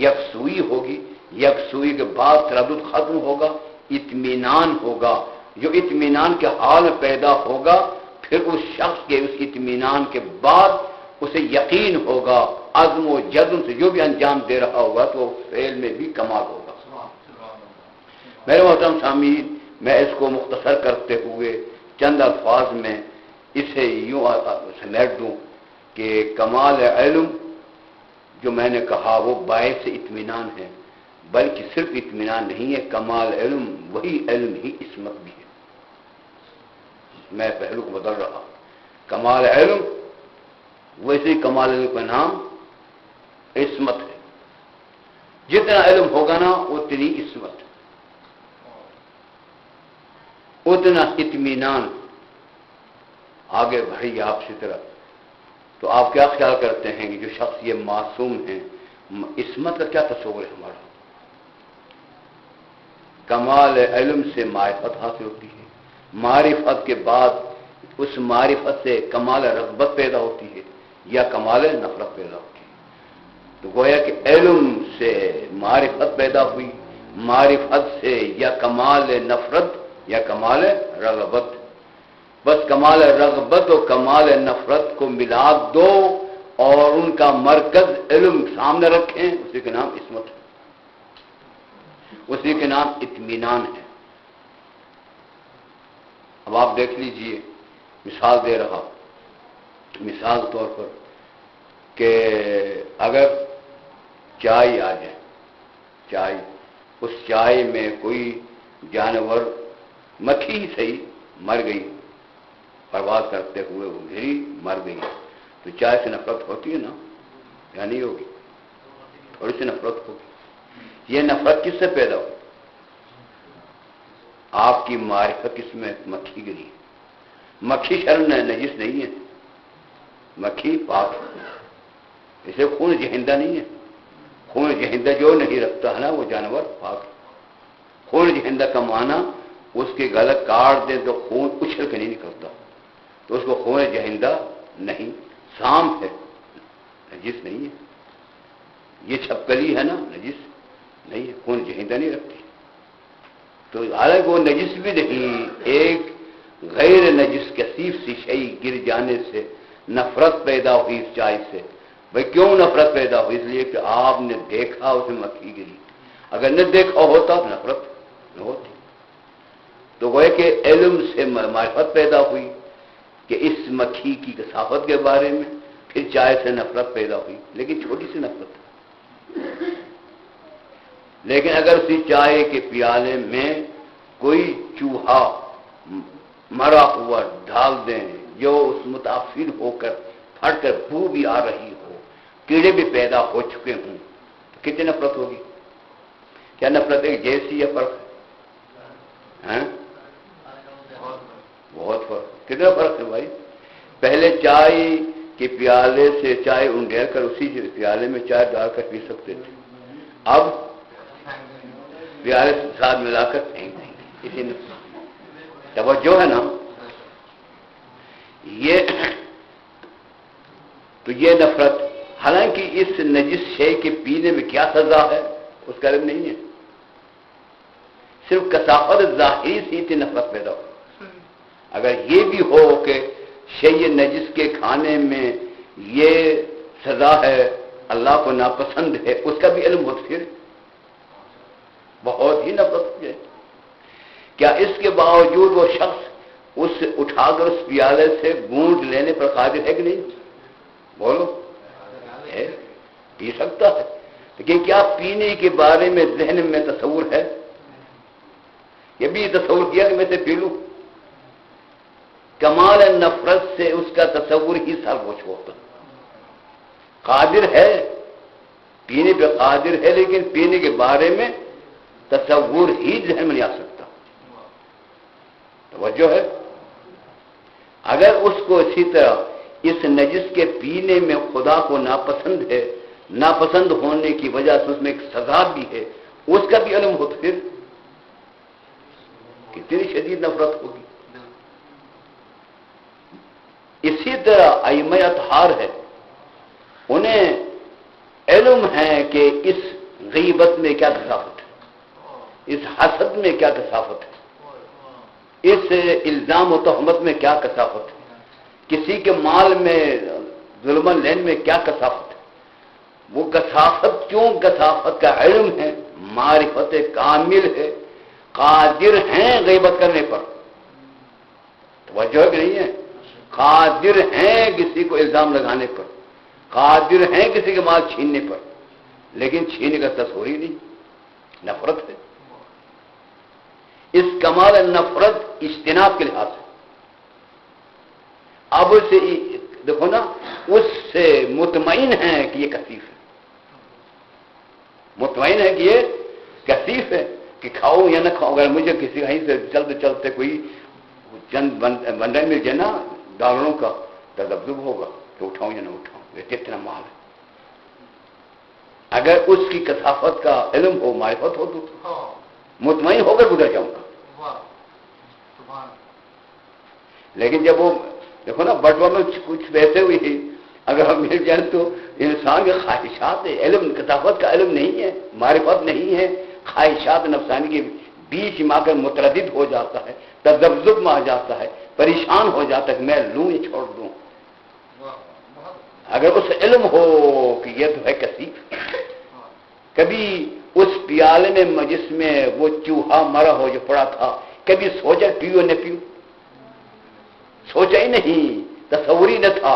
یکسوئی ہوگی، یکسوئی کے بعد تردد ختم ہوگا، اطمینان ہوگا، جو اطمینان کے حال پیدا ہوگا پھر اس شخص کے اس اطمینان کے بعد اسے یقین ہوگا، عزم و جزم سے جو بھی انجام دے رہا ہوگا تو فعل میں بھی کمال ہوگا۔ میرے محترم سامعین، میں اس کو مختصر کرتے ہوئے چند الفاظ میں اسے یوں سمیٹ دوں کہ کمال علم جو میں نے کہا وہ باعث اطمینان ہے، بلکہ صرف اطمینان نہیں ہے، کمال علم وہی علم ہی عصمت بھی ہے۔ میں پہلو کو بدل رہا، کمال علم ویسے ہی کمال علم کا نام عصمت ہے، جتنا علم ہوگا نا اتنی عصمت، اتنا اطمینان، آگے بڑھی آپ کی طرف۔ تو آپ کیا خیال کرتے ہیں کہ جو شخص یہ معصوم ہیں، عصمت کا کیا تصور ہے ہمارا؟ کمال علم سے معرفت حاصل ہوتی ہے، معرفت کے بعد اس معرفت سے کمال رغبت پیدا ہوتی ہے یا کمال نفرت پیدا ہوتی ہے۔ تو گویا کہ علم سے معرفت پیدا ہوئی، معرفت سے یا کمال نفرت یا کمال رغبت، بس کمال رغبت اور کمال نفرت کو ملا دو اور ان کا مرکز علم سامنے رکھیں، اسی کے نام عصمت ہے، اسی کے نام اطمینان ہے۔ اب آپ دیکھ لیجئے، مثال دے رہا، مثال طور پر کہ اگر چائے آ جائے، چائے، اس چائے میں کوئی جانور، مکھی ہی صحیح، مر گئی، پرواز کرتے ہوئے وہ گری مر گئی، تو چائے سے نفرت ہوتی ہے نا، یا نہیں ہوگی؟ تھوڑی سی نفرت ہوگی۔ یہ نفرت کس سے پیدا ہوئی؟ آپ کی معرفت کس میں مکھی گری؟ مکھی شرم نجس نہیں ہے، مکھی پاک ہے، اسے خون جہندہ نہیں ہے۔ خون جہندہ جو نہیں رکھتا ہے نا وہ جانور پاک ہے۔ خون جہندہ کا معنی اس کے گلا کاٹ دیں تو خون اچھل کے نہیں نکلتا، تو اس کو خون جہندہ نہیں، سانپ ہے، نجس نہیں ہے۔ یہ چھپکلی ہے نا، نجس نہیں ہے، خون جہندہ نہیں رکھتی، تو حالانکہ وہ نجس بھی نہیں، ایک غیر نجس کثیف سی شئی گر جانے سے نفرت پیدا ہوئی اس چائے سے۔ بھئی کیوں نفرت پیدا ہوئی؟ اس لیے کہ آپ نے دیکھا اس میں مکھی گری، اگر نہ دیکھا ہوتا تو نفرت نہ ہوتی۔ تو وہ کہ علم سے معرفت پیدا ہوئی کہ اس مکھی کی کثافت کے بارے میں، پھر چائے سے نفرت پیدا ہوئی، لیکن چھوٹی سی نفرت۔ لیکن اگر اسی چائے کے پیالے میں کوئی چوہا مرا ہوا ڈال دیں جو اس متاثر ہو کر پھٹ کر بو بھی آ رہی ہو، کیڑے بھی پیدا ہو چکے ہوں، تو کتنی نفرت ہوگی؟ کیا نفرت ایک جیسی یا فرق ہے؟ بہت فرق، کتنا فرق ہے بھائی؟ پہلے چائے کے پیالے سے چائے انڈیل کر اسی پیالے میں چائے ڈال کر پی سکتے تھے، اب پیالے کے ساتھ ملا کر پھینک دیں گے۔ اسی نے توجہ ہے نا؟ تو یہ نفرت، حالانکہ اس نجس شے کے پینے میں کیا سزا ہے اس کا علم نہیں ہے، صرف کثافت ظاہری سے تھی نفرت پیدا ہو۔ اگر یہ بھی ہو کہ شے نجس کے کھانے میں یہ سزا ہے، اللہ کو ناپسند ہے، اس کا بھی علم ہو، پھر بہت ہی نفرت ہو جائے۔ کیا اس کے باوجود وہ شخص اس اٹھا کر اس پیالے سے گونج لینے پر قادر ہے کہ نہیں؟ بولو، ہے، پی سکتا ہے، لیکن کیا پینے کے بارے میں ذہن میں تصور ہے؟ یہ بھی تصور کیا کہ میں سے پی لوں؟ کمال نفرت سے اس کا تصور ہی سر وہ چھوڑتا، قادر ہے، پینے پہ قادر ہے، لیکن پینے کے بارے میں تصور ہی ذہن میں نہیں آ سکتا۔ توجہ ہے؟ اگر اس کو اسی طرح اس نجس کے پینے میں خدا کو ناپسند ہے، ناپسند ہونے کی وجہ سے اس میں ایک سزا بھی ہے، اس کا بھی علم ہو، تو پھر کتنی شدید نفرت ہوگی۔ اسی طرح ائمہ اطہار ہے، انہیں علم ہے کہ اس غیبت میں کیا کثافت ہے، اس حسد میں کیا کثافت ہے، اس الزام و تہمت میں کیا کثافت ہے، کسی کے مال میں ظلم لین میں کیا کثافت ہے۔ وہ کثافت کیوں؟ کثافت کا علم ہے، معرفت کامل ہے، قادر ہیں غیبت کرنے پر، توجہ ہے کہ نہیں ہے؟ قادر ہیں کسی کو الزام لگانے پر، قادر ہیں کسی کے مال چھیننے پر، لیکن چھینے کا تصور ہی نہیں، نفرت ہے۔ اس کمال نفرت اجتناب کے لحاظ سے، اب سے دیکھو نا، اس سے مطمئن ہے کہ یہ کثیف ہے، مطمئن ہے کہ یہ کثیف ہے، کہ کھاؤ یا نہ کھاؤ، اگر مجھے کسی کہیں سے چلتے چلتے کوئی چند بندر مل جائے نا ڈالروں کا، تذبذب ہوگا کہ اٹھاؤں یا نہ اٹھاؤں، یہ کتنا مال ہے۔ اگر اس کی کثافت کا علم ہو، معرفت ہو، تو مطمئن ہو کر گزر جاؤں گا۔ لیکن جب وہ دیکھو نا بٹوا میں کچھ ویسے ہوئی ہے، اگر ہم مل جائیں تو انسان کے خواہشات ہے، علم کثافت کا علم نہیں ہے، معرفت نہیں ہے، خواہشات نفسانی کے بیچ میں آ کر متردد ہو جاتا ہے، تذبذب میں آ جاتا ہے، پریشان ہو جاتا ہے کہ میں لوں یا چھوڑ دوں۔ اگر اس علم ہو کہ یہ تو ہے کثیف، کبھی اس پیالے میں جس میں وہ چوہا مرا ہو جو پڑا تھا، کبھی سوچا پیو نہ پیو؟ سوچا ہی نہیں، تصور ہی نہ تھا،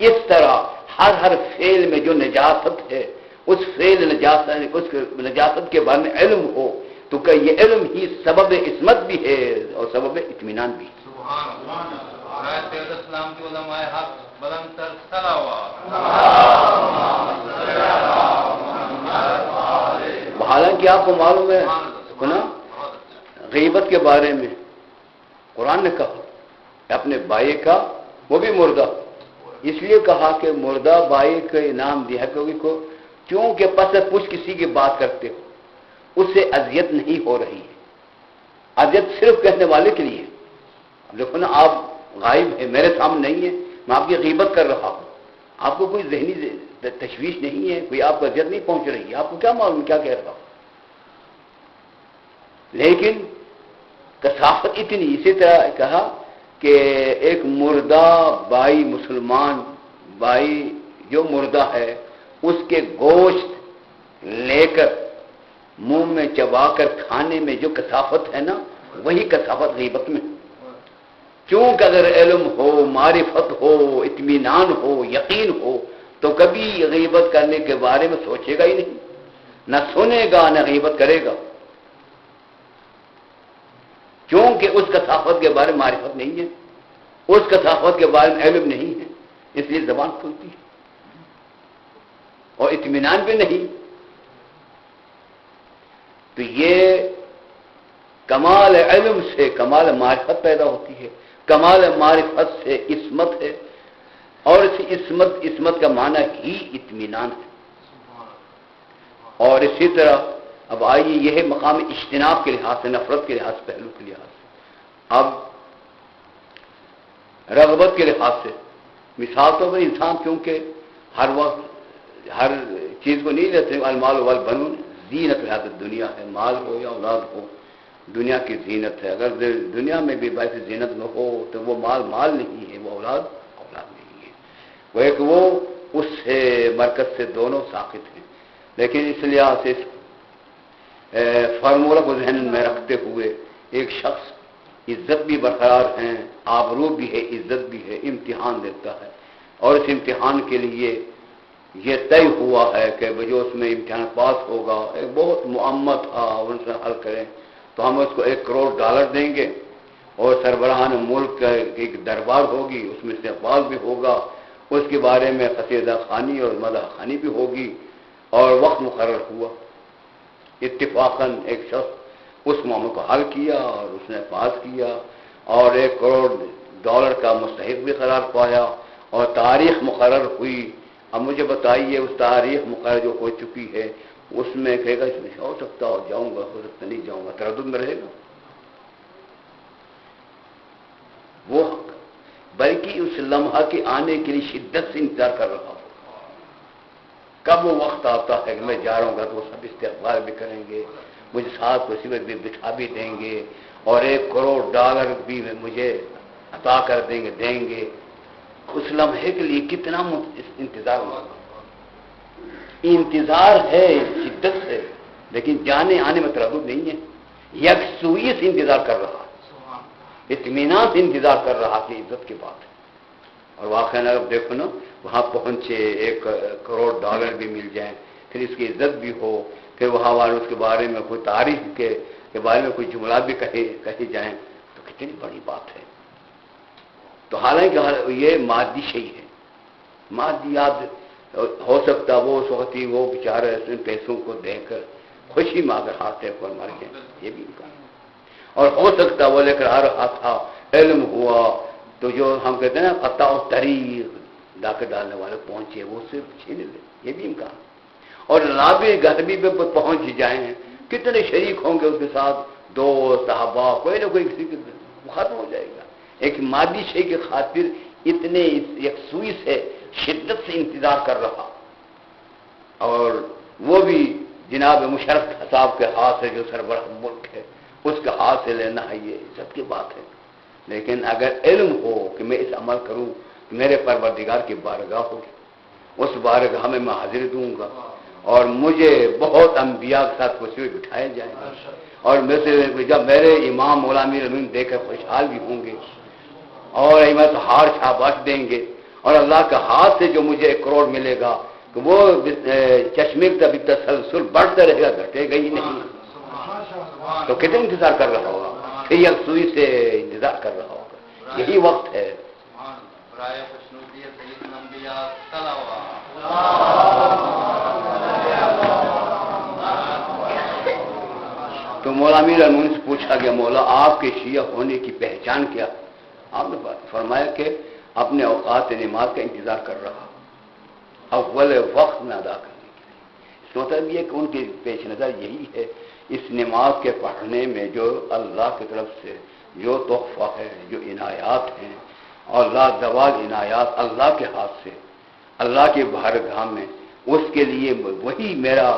اس طرح ہر فعل میں جو نجاست ہے اس فعل نجاست کے بارے میں علم ہو تو کہ یہ علم ہی سبب عصمت بھی ہے اور سبب اطمینان بھی ہے۔ سبحان اللہ۔ اسلام کے علماء حق بلند تر صلوات۔ حالانکہ آپ کو معلوم ہے نا غیبت کے بارے میں قرآن نے کہا اپنے بھائی کا وہ بھی مردہ، اس لیے کہا کہ مردہ بھائی کا انعام دیا کیونکہ پس پوچھ کسی کی بات کرتے ہو اس سے اذیت نہیں ہو رہی ہے، اذیت صرف کہنے والے کے لیے۔ اب دیکھو نا آپ غائب ہیں، میرے سامنے نہیں ہے، میں آپ کی غیبت کر رہا ہوں، آپ کو کوئی ذہنی تشویش نہیں ہے، کوئی آپ کو اذیت نہیں پہنچ رہی ہے، آپ کو کیا معلوم کیا کہہ رہا ہوں، لیکن کثافت اتنی۔ اسی طرح کہا کہ ایک مردہ بھائی، مسلمان بھائی جو مردہ ہے اس کے گوشت لے کر منہ میں چبا کر کھانے میں جو کثافت ہے نا وہی کثافت غیبت میں، کیونکہ اگر علم ہو، معرفت ہو، اطمینان ہو، یقین ہو تو کبھی غیبت کرنے کے بارے میں سوچے گا ہی نہیں، نہ سنے گا نہ غیبت کرے گا، کیونکہ اس کثافت کے بارے میں معرفت نہیں ہے، اس کثافت کے بارے میں علم نہیں ہے، اس لیے زبان کھلتی ہے اور اطمینان بھی نہیں۔ تو یہ کمال علم سے کمال معرفت پیدا ہوتی ہے، کمال معرفت سے عصمت ہے، اور اس عصمت کا معنی ہی اطمینان ہے۔ اور اسی طرح اب آئیے یہ ہے مقام اجتناب کے لحاظ سے، نفرت کے لحاظ سے، پہلو کے لحاظ سے۔ اب رغبت کے لحاظ سے مثال تو انسان کیونکہ ہر وقت ہر چیز کو نہیں لیتے، المال والبنون زینت الحیات دنیا ہے، مال ہو یا اولاد ہو دنیا کی زینت ہے، اگر دنیا میں بھی باعث زینت نہ ہو تو وہ مال نہیں ہے، وہ اولاد نہیں ہے، وہ ایک وہ اس سے مرکز سے دونوں ساقط ہیں۔ لیکن اس لحاظ سے فارمولہ کو ذہن میں رکھتے ہوئے ایک شخص عزت بھی برقرار ہیں، آبرو بھی ہے، عزت بھی ہے، امتحان دیتا ہے، اور اس امتحان کے لیے یہ طے ہوا ہے کہ جو اس میں امتحان پاس ہوگا، ایک بہت معمہ تھا ان سے حل کریں تو ہم اس کو $1 کروڑ دیں گے، اور سربراہان ملک کا ایک دربار ہوگی، اس میں استقبال بھی ہوگا، اس کے بارے میں قصیدہ خوانی اور مدح خوانی بھی ہوگی، اور وقت مقرر ہوا۔ اتفاقاً ایک شخص اس معاملے کو حل کیا اور اس نے پاس کیا، اور $1 کروڑ کا مستحق بھی قرار پایا، اور تاریخ مقرر ہوئی۔ اب مجھے بتائیے اس تاریخ مقرر جو ہو چکی ہے اس میں کہے گا اس میں ہو سکتا ہو جاؤں گا، ہو سکتا نہیں جاؤں گا، تردد میں رہے گا وہ، بلکہ اس لمحہ کے آنے کے لیے شدت سے انتظار کر رہا ہو، کب وہ وقت آتا ہے کہ میں جا رہا ہوں گا تو وہ سب استقبال بھی کریں گے، مجھے ساتھ مصیبت بھی بٹھا بھی دیں گے، اور $1 کروڑ بھی مجھے عطا کر دیں گے۔ اس لمحے کے لیے کتنا انتظار ہے شدت سے، لیکن جانے آنے میں تردد نہیں ہے، یکسوئی سے انتظار کر رہا، اطمینان سے انتظار کر رہا کہ عزت کی بات ہے۔ اور واقعی اب دیکھو نا وہاں پہنچے $1 کروڑ بھی مل جائیں، پھر اس کی عزت بھی ہو، پھر وہاں والے اس کے بارے میں کوئی تعریف کے بارے میں کوئی جملات بھی کہے جائیں تو کتنی بڑی بات ہے۔ تو حالانکہ یہ مادی شئی ہے، مادیات ہو سکتا وہ اس وقت ہی وہ بیچارہ ان پیسوں کو دے کر خوشی میں اگر ہاتھ پر مر گئے، یہ بھی امکان ہے، اور ہو سکتا وہ لے کر آ رہا تھا، علم ہوا تو جو ہم کہتے ہیں نا قطع الطریق ڈاکے ڈالنے والے پہنچے وہ صرف چھین لے، یہ بھی امکان ہے۔ اور لابی گھربی پہ پہنچ جائیں، کتنے شریک ہوں گے اس کے ساتھ، دو صحابہ، کوئی نہ کوئی کسی کے ختم ہو جائے گا۔ ایک مادی شے کی خاطر اتنے یکسوئی سے شدت سے انتظار کر رہا، اور وہ بھی جناب مشرف صاحب کے ہاتھ سے جو سربراہ ملک ہے اس کے ہاتھ سے لینا ہے، یہ سب کی بات ہے۔ لیکن اگر علم ہو کہ میں اس عمل کروں کہ میرے پروردگار کی بارگاہ ہوگی، اس بارگاہ میں میں حاضر دوں گا، اور مجھے بہت انبیاء کے ساتھ کرسی پہ بٹھائے جائیں گے، اور جب میرے امام مولا امیر المومنین دیکھ کر خوشحال بھی ہوں گے، اور میں تو ہار شاباش دیں گے، اور اللہ کے ہاتھ سے جو مجھے 1 کروڑ ملے گا کہ وہ چشمے کا بھی تسلسل بڑھتا رہے گا، گھٹے گا ہی نہیں، تو کتنے انتظار کر رہا ہوگا، پھر یک سوئی سے انتظار کر رہا ہوگا، یہی وقت ہے۔ تو مولا امیر المومنین سے پوچھا گیا مولا آپ کے شیعہ ہونے کی پہچان کیا؟ آپ نے فرمایا کہ اپنے اوقات نماز کا انتظار کر رہا، اول وقت میں ادا کرنے کے لیے۔ اس مطلب یہ کہ ان کے پیش نظر یہی ہے، اس نماز کے پڑھنے میں جو اللہ کی طرف سے جو تحفہ ہے، جو عنایات ہیں، اور لازوال عنایات اللہ کے ہاتھ سے اللہ کے بارگاہ میں، اس کے لیے وہی میرا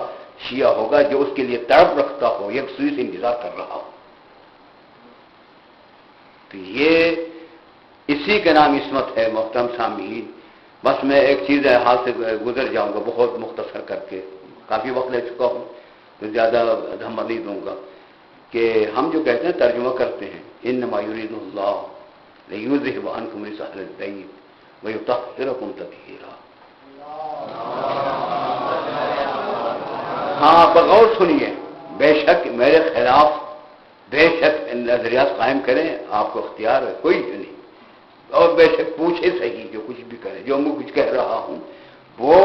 شیعہ ہوگا جو اس کے لیے تڑپ رکھتا ہو، یکسوئی سے انتظار کر رہا ہو۔ تو یہ اسی کا نام عصمت ہے محترم سامعین۔ بس میں ایک چیز ہاتھ سے گزر جاؤں گا بہت مختصر کر کے، کافی وقت لے چکا ہوں تو زیادہ دھمہ نہیں دوں گا، کہ ہم جو کہتے ہیں ترجمہ کرتے ہیں انما یرید اللہ لیذہب عنکم الرجس اہل البیت ویطہرکم تطہیرا۔ ہاں بغور سنیے، بے شک میرے خلاف بے شک نظریات قائم کریں، آپ کو اختیار ہے، کوئی نہیں، اور بے شک پوچھے صحیح، جو کچھ بھی کرے، جو میں کچھ کہہ رہا ہوں وہ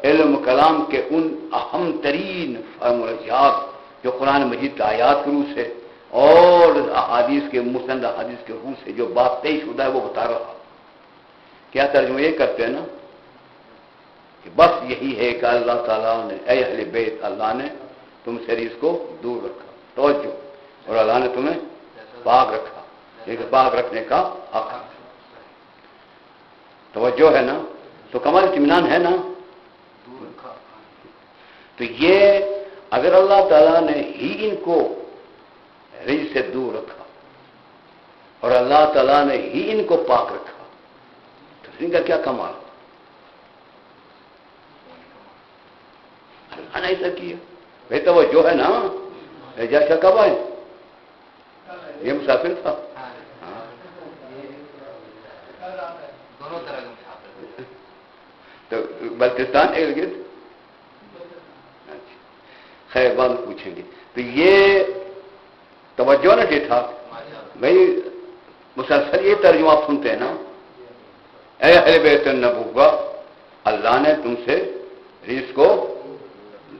علم کلام کے ان اہم ترین فرمولجات جو قرآن مجید کی آیات کے روح سے اور احادیث کے مسند احادیث کے روح سے جو بات طے شدہ ہے وہ بتا رہا۔ کیا ترجمہ یہ کرتے ہیں نا کہ بس یہی ہے کہ اللہ تعالیٰ نے اے اہل بیت، اللہ نے تم سے ریس کو دور رکھا، توجہ، اور اللہ نے تمہیں پاک رکھا، لیکن پاک رکھنے کا حق توجہ ہے نا، تو کمال اطمینان ہے نا۔ تو یہ اگر اللہ تعالیٰ نے ہی ان کو رجس سے دور رکھا اور اللہ تعالیٰ نے ہی ان کو پاک رکھا تو ان کا کیا کمال؟ اللہ نے ایسا کیا، بھائی توجہ ہے نا۔ جیسا کب آئے؟ یہ مسافر تھا، تو بلتستان ہے گرد، خیر بعد پوچھیں گے۔ تو یہ توجہ نہ یہ تھا بھائی، مسلسل یہ ترجمہ آپ سنتے ہیں نا، اے اہل بیت النبوہ اللہ نے تم سے رزق کو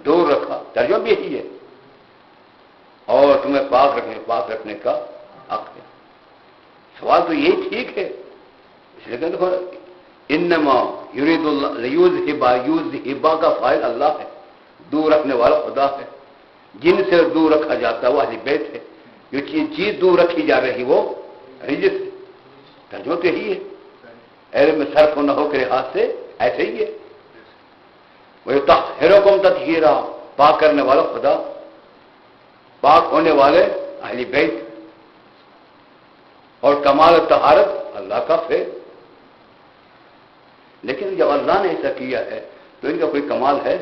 دور رکھا، ترجمہ بھی یہی ہے، اور تمہیں پاک رکھنے کا حق ہے۔ سوال تو یہی ٹھیک ہے، اس لیے کہ دیکھو انما یرید اللہ لیذہب کا فاعل اللہ ہے، دور رکھنے والا خدا ہے، جن سے دور رکھا جاتا ہے وہ اہل بیت ہے، جو چیز دور رکھی جا رہی وہ رجس ہے۔ ترجمہ تو یہی ہے، علم میں صرف نہ ہو کے لحاظ سے ایسے ہی ہے۔ وَيُطَهِّرُكُمْ تَطْهِيرًا، پاک کرنے والا خدا، پاک ہونے والے اہل بیت، اور کمال طہارت اللہ کا فعل۔ لیکن جب اللہ نے ایسا کیا ہے تو ان کا کوئی کمال ہے؟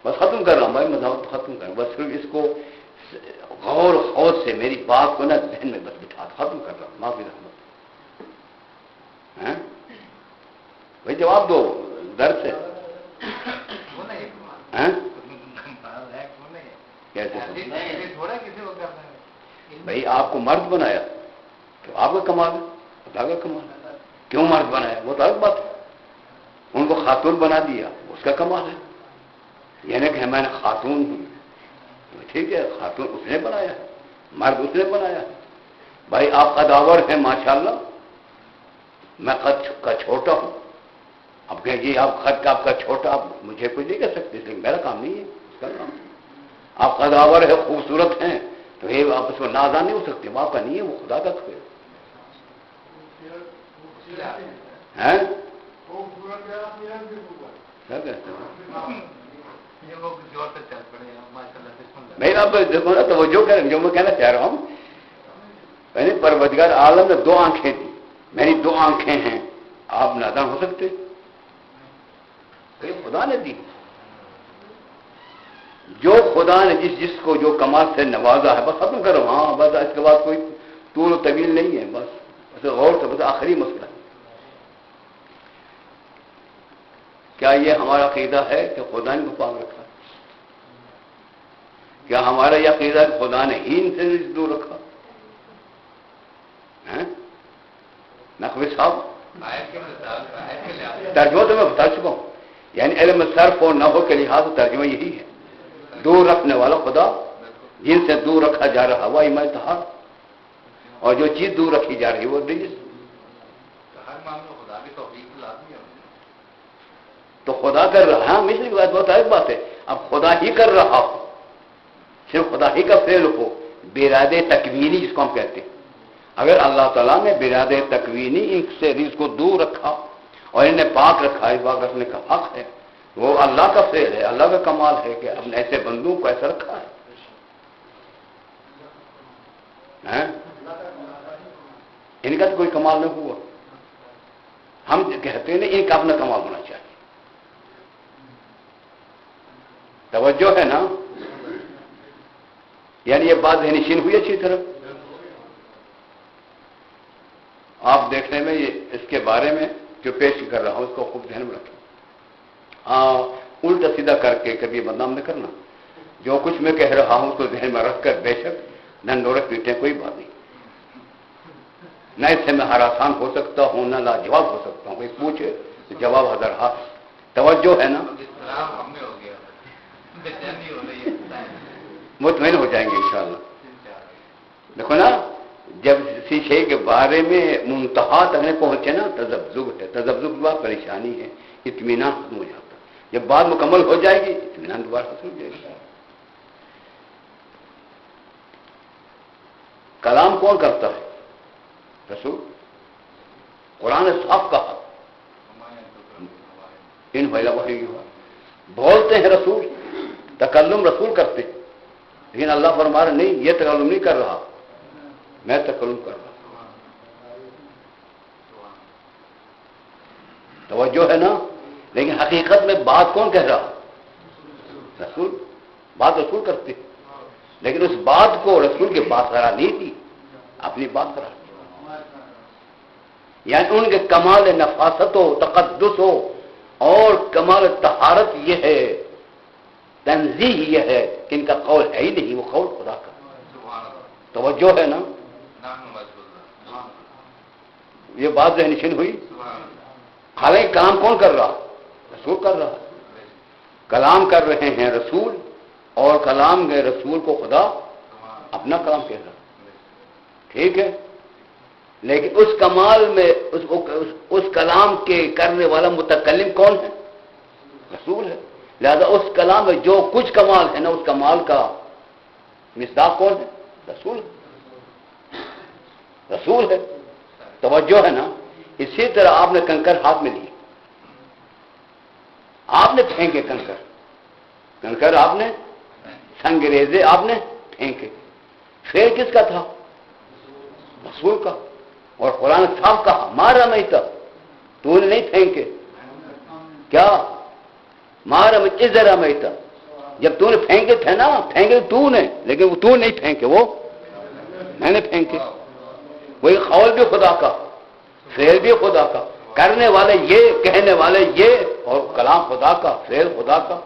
بس ختم کر رہا ہوں بھائی، مذاہب ختم کر رہا ہوں، بس صرف اس کو غور خوض سے میری بات کو نا ذہن میں بس بٹھا، ختم کر رہا ہوں، معافی رحمت۔ بھائی جواب دو، درد سے بھائی آپ کو مرد بنایا تو آپ کا کمال ہے، خدا کا کمال ہے۔ کیوں مرد بنایا وہ تو الگ بات ہے، ان کو خاتون بنا دیا اس کا کمال ہے، یعنی کہ میں نے خاتون ہوں، ٹھیک ہے، خاتون اس نے بنایا ہے، مرد اس نے بنایا ہے۔ بھائی آپ قداور ہیں ماشاءاللہ، میں قد کا چھوٹا ہوں، اب کہیں گے آپ قد کا آپ کا چھوٹا، آپ مجھے کچھ نہیں کہہ سکتے، لیکن میرا کام نہیں ہے، اس کا کام ہے۔ آپ قداور ہے، خوبصورت ہیں، تو یہ آپ اس کو نازا نہیں ہو سکتے، وہ آپ کا نہیں ہے، وہ خدا کا ہے۔ نہیں آپ دیکھو نا توجہ کریں، جو میں کہنا چاہ رہا ہوں، میں نے پروردگار عالم نے 2 آنکھیں دی، میری 2 آنکھیں ہیں، آپ نادان ہو سکتے؟ خدا نے دی، جو خدا نے جس کو جو کمال سے نوازا ہے، بس ختم کرو، ہاں بس اس کے بعد کوئی طول و طویل نہیں ہے، بس غور سے بس آخری مسئلہ ہے۔ کیا یہ ہمارا عقیدہ ہے کہ خدا نے کو پاک رکھا؟ کیا ہمارا یہ عقیدہ ہے کہ خدا نے ہی ان سے دور رکھا؟ نقوی صاحب ترجمہ تو میں بتا چکا ہوں، یعنی علم صرف اور نحو کے لحاظ سے ترجمہ یہی ہے، دور رکھنے والا خدا، جن سے دور رکھا جا رہا وہ ایمہ طہارت، اور جو چیز دور رکھی جا رہی وہ رجس۔ تو خدا کر رہا، ہاں مثل کی بات بہت ایک بات ہے، اب خدا ہی کر رہا ہو، صرف خدا ہی کا فعل ہو، براد تکوینی جس کو ہم کہتے ہیں، اگر اللہ تعالیٰ نے براد تکوینی ان سے رزق کو دور رکھا اور انہیں پاک رکھا، اس پاک رکھنے کا حق ہے، وہ اللہ کا فعل ہے، اللہ کا کمال ہے کہ اپنے ایسے بندوں کو ایسا رکھا ہے۔ ان کا تو کوئی کمال نہیں ہوا، ہم کہتے ہیں نا ان کا اپنا کمال ہونا چاہیے۔ توجہ ہے نا؟ یعنی یہ بات ذہنشین ہوئی اچھی طرح؟ آپ دیکھنے میں یہ اس کے بارے میں جو پیش کر رہا ہوں اس کو خوب ذہن میں رکھیں، الٹا سیدھا کر کے کبھی بدنام نہ کرنا، جو کچھ میں کہہ رہا ہوں اس کو ذہن میں رکھ کر بے شک ڈنڈورے پیٹیں، کوئی بات نہیں، نہ اس سے میں ہراسان ہو سکتا ہوں نہ لاجواب ہو سکتا ہوں، کوئی پوچھے تو جواب حاضر ہاتھ۔ توجہ ہے نا؟ مطمئن ہو جائیں گے انشاءاللہ۔ دیکھو نا، جب شیشے کے بارے میں منتہا تک نہیں پہنچے نا، تذبذب ہے، تذبذب کے بعد پریشانی ہے، اطمینان ختم ہو جاتا ہے، جب بات مکمل ہو جائے گی اطمینان دوبارہ ختم ہو جائے گا۔ کلام کون کرتا ہے؟ رسول۔ قرآن نے صاف کہا ان بھائی وحی بولتے ہیں رسول، تکلم رسول کرتے ہیں، لیکن اللہ فرما رہا نہیں، یہ تکلم نہیں کر رہا، میں تکلم کر رہا۔ توجہ ہے نا؟ لیکن حقیقت میں بات کون کہہ رہا؟ رسول۔ بات رسول کرتے، لیکن اس بات کو رسول کی بات قرار نہیں تھی، اپنی بات قرار دی۔ یعنی ان کے کمال نفاست ہو، تقدس ہو اور کمال طہارت یہ ہے، تنزیہ یہ ہے کہ ان کا قول ہے ہی نہیں، وہ قول خدا کا۔ توجہ ہے نا؟ یہ بات ذہنشین ہوئی؟ حالانکہ کلام کون کر رہا؟ رسول کر رہا۔ کلام کر رہے ہیں رسول، اور کلام کے رسول کو خدا اپنا کلام کہہ رہا، ٹھیک ہے؟ لیکن اس کمال میں اس کلام کے کرنے والا متکلم کون ہے؟ رسول ہے۔ لہذا اس کلام میں جو کچھ کمال ہے نا، اس کمال کا مصداق کون ہے؟ رسول۔ رسول ہے۔ توجہ ہے نا؟ اسی طرح آپ نے کنکر ہاتھ میں لیے، آپ نے پھینکے کنکر آپ نے سنگریزے آپ نے پھینکے، فعل کس کا تھا؟ رسول کا۔ اور قرآن صاحب کہا مارا نہیں تھا، تو نے نہیں پھینکے، کیا مارا ذرا میں تھا، جب تو نے پھینکے تھے نا، پھینکے تو نے، لیکن وہ تو نہیں پھینکے، وہ میں نے پھینکے۔ وہی قول بھی خدا کا، فعل بھی خدا کا، کرنے والے یہ، کہنے والے یہ، اور کلام خدا کا، فعل خدا کا۔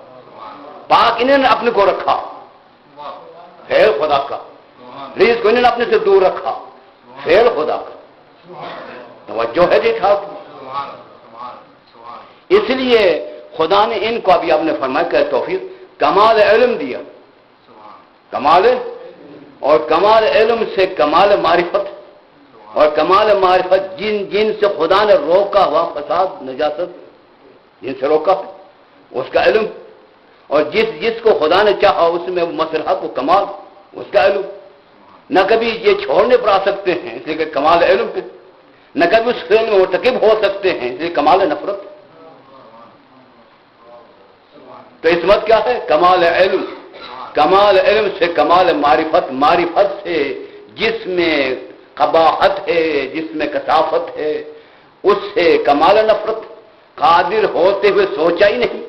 پاک انہوں نے اپنے کو رکھا، فعل خدا کا، رزق کو انہوں نے اپنے سے دور رکھا، فعل خدا کا۔ توجہ ہے دیکھا؟ اس لیے خدا نے ان کو ابھی آپ نے فرمایا کہ توفیق کمال علم دیا، کمال، اور کمال علم سے کمال معرفت، اور کمال معرفت جن سے خدا نے روکا ہوا فساد نجاست، جن سے روکا اس کا علم، اور جس کو خدا نے چاہا اس میں مصلحت و کمال اس کا علم، نہ کبھی یہ چھوڑنے پر آ سکتے ہیں اس لیے کہ کمال علم ہے، نہ کبھی اس فعل میں مرتکب ہو سکتے ہیں اس لیے کمال نفرت۔ تو عصمت کیا ہے؟ کمال علم، کمال علم سے کمال معرفت، معرفت سے جس میں قباحت ہے، جس میں کثافت ہے، اس سے کمال نفرت، قادر ہوتے ہوئے سوچا ہی نہیں،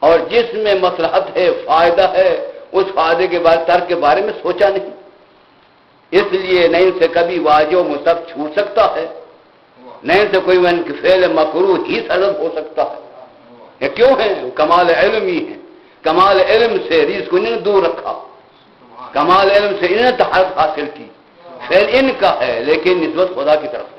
اور جس میں مصلحت ہے، فائدہ ہے، اس فائدے کے بعد ترک کے بارے میں سوچا نہیں، اس لیے نہ ان سے کبھی واجب و مستحب چھوٹ سکتا ہے نہیں تو کوئی ان کے فعل مکروہ ہی سبب ہو سکتا ہے. یہ کیوں ہے؟ کمال علم ہی ہے. کمال علم سے رزق کو انہوں نے دور رکھا, کمال علم سے انہوں نے تحرک حاصل کی. فعل ان کا ہے لیکن نسبت خدا کی طرف ہے.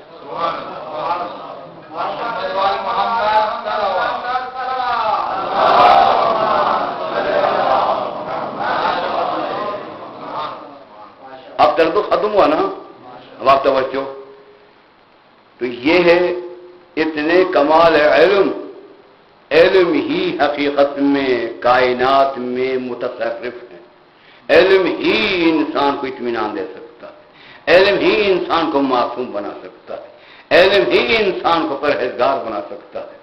اب تک تو ختم ہوا نا, اب آپ توجہ. تو یہ ہے اتنے کمال علم, علم ہی حقیقت میں کائنات میں متصرف ہے. علم ہی انسان کو اطمینان دے سکتا ہے, علم ہی انسان کو معصوم بنا سکتا ہے, علم ہی انسان کو پرہیزگار بنا سکتا ہے.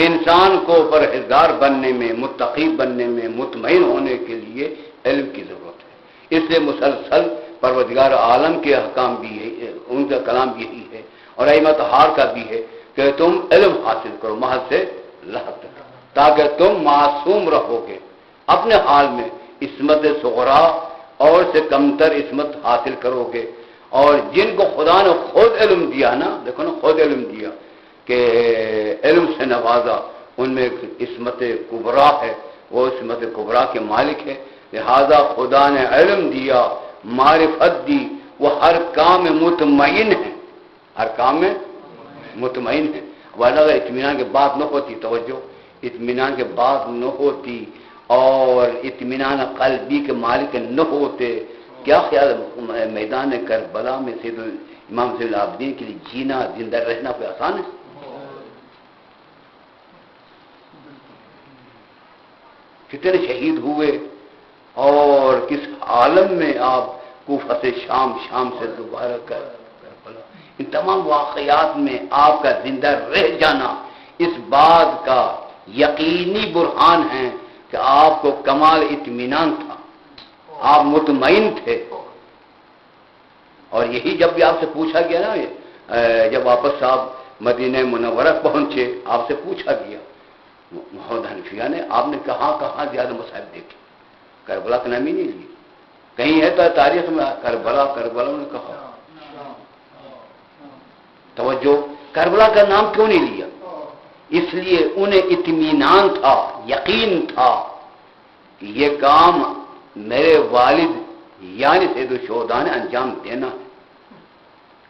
انسان کو پرہیزگار بننے میں, متقی بننے میں, مطمئن ہونے کے لیے علم کی ضرورت ہے. اس لیے مسلسل پروردگار عالم کے احکام بھی ہے, ان کا کلام بھی یہی ہے اور ائمہ طہار کا بھی ہے کہ تم علم حاصل کرو محض سے لحظ تک, تاکہ تم معصوم رہو گے اپنے حال میں, عصمت صغرا اور سے کمتر عصمت حاصل کرو گے. اور جن کو خدا نے خود علم دیا نا, دیکھو نا, خود علم دیا کہ علم سے نوازا, ان میں عصمت کبریٰ ہے, وہ عصمت کبریٰ کے مالک ہے. لہذا خدا نے علم دیا, معرفت دی, وہ ہر کام میں مطمئن ہے, ہر کام میں مطمئن ہے. ورنہ اگر اطمینان کے بات نہ ہوتی, توجہ, اطمینان کے بات نہ ہوتی اور اطمینان قلبی کے مالک نہ ہوتے, کیا خیال میدان کربلا میں سید امام زین العابدین کے لیے جینا, زندہ رہنا کوئی آسان ہے؟ کتنے شہید ہوئے اور کس عالم میں آپ کوفہ سے شام, شام سے دوبارہ کربلا, ان تمام واقعات میں آپ کا زندہ رہ جانا اس بات کا یقینی برہان ہے کہ آپ کو کمال اطمینان تھا, آپ مطمئن تھے. اور یہی جب بھی آپ سے پوچھا گیا نا, جب واپس آپ مدینہ منورہ پہنچے, آپ سے پوچھا گیا محمد حنفیہ نے, آپ نے کہاں کہاں زیادہ مصائب دیکھے, کربلا کا نام ہی نہیں لیا. کہیں ہے تو تاریخ میں کربلا, کربلا نے کہا. توجہ, کربلا کا نام کیوں نہیں لیا؟ اس لیے انہیں اطمینان تھا, یقین تھا کہ یہ کام میرے والد یعنی سید الشہداء نے انجام دینا ہے,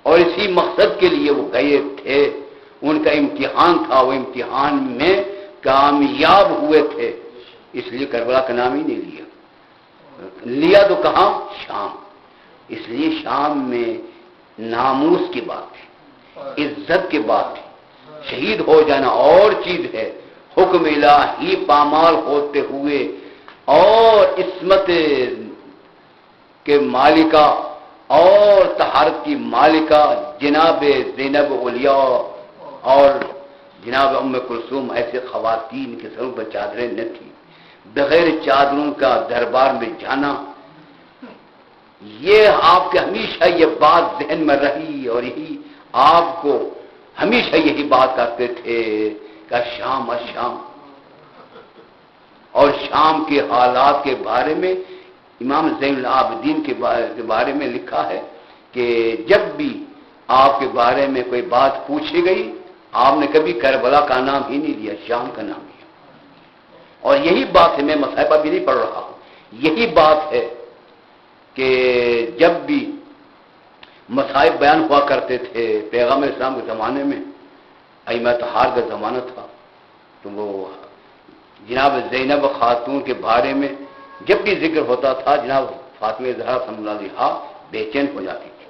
اور اسی مقصد کے لیے وہ گئے تھے. ان کا امتحان تھا, وہ امتحان میں کامیاب ہوئے تھے, اس لیے کربلا کا نام ہی نہیں لیا. لیا تو کہاں؟ شام. اس لیے شام میں ناموس کی بات ہے, عزت کی بات ہے. شہید ہو جانا اور چیز ہے, حکم الہی پامال ہوتے ہوئے اور عصمت کے مالکہ اور طہارت کی مالکہ جناب زینب اولیاء اور جناب ام کلثوم ایسے خواتین کے سروں پر چادریں نہ تھیں, بغیر چادروں کا دربار میں جانا, یہ آپ کے ہمیشہ یہ بات ذہن میں رہی اور یہی آپ کو ہمیشہ یہی بات کرتے تھے کہ شام الشام. اور شام کے حالات کے بارے میں امام زین العابدین کے بارے میں لکھا ہے کہ جب بھی آپ کے بارے میں کوئی بات پوچھی گئی, آپ نے کبھی کربلا کا نام ہی نہیں لیا, شام کا نام لیا. اور یہی بات ہے, میں مصائبہ بھی نہیں پڑھ رہا ہوں, یہی بات ہے کہ جب بھی مصائب بیان ہوا کرتے تھے پیغمبر اسلام کے زمانے میں, ائمہ طہار کا زمانہ تھا, تو وہ جناب زینب خاتون کے بارے میں جب بھی ذکر ہوتا تھا, جناب فاطمہ زہرا صلی اللہ علیہ بے چین ہو جاتی تھی.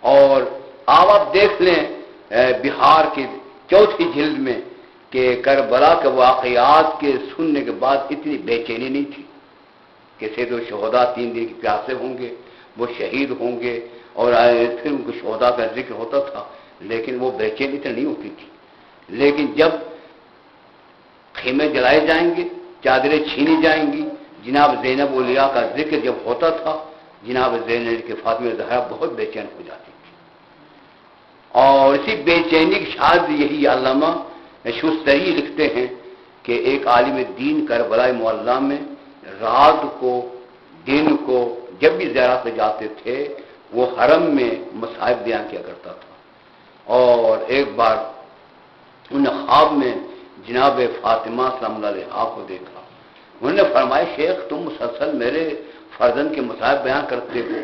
اور آپ دیکھ لیں بہار کی چوتھی جلد میں کہ کربلا کے واقعات کے سننے کے بعد اتنی بے چینی نہیں تھی کہ سید الشہداء 3 دن کے پیاسے ہوں گے, وہ شہید ہوں گے, اور پھر ان کو شہداء کا ذکر ہوتا تھا, لیکن وہ بے چینی تو نہیں ہوتی تھی. لیکن جب خیمے جلائے جائیں گے, چادریں چھینی جائیں گی, جناب زینب اولیاء کا ذکر جب ہوتا تھا, جناب زینب کے فاطمہ زہرا بہت بے چین ہو جاتی تھی. اور اسی بے چینی کی شاید یہی علامہ شستری لکھتے ہیں کہ ایک عالم دین کربلا معلیٰ میں رات کو دن کو جب بھی زیارت پہ جاتے تھے, وہ حرم میں مصائب بیان کیا کرتا تھا اور ایک بار انہوں نے خواب میں جناب فاطمہ سلام اللہ علیہا کو دیکھا. انہوں نے فرمایا شیخ تم مسلسل میرے فرزند کے مصائب بیان کرتے ہو،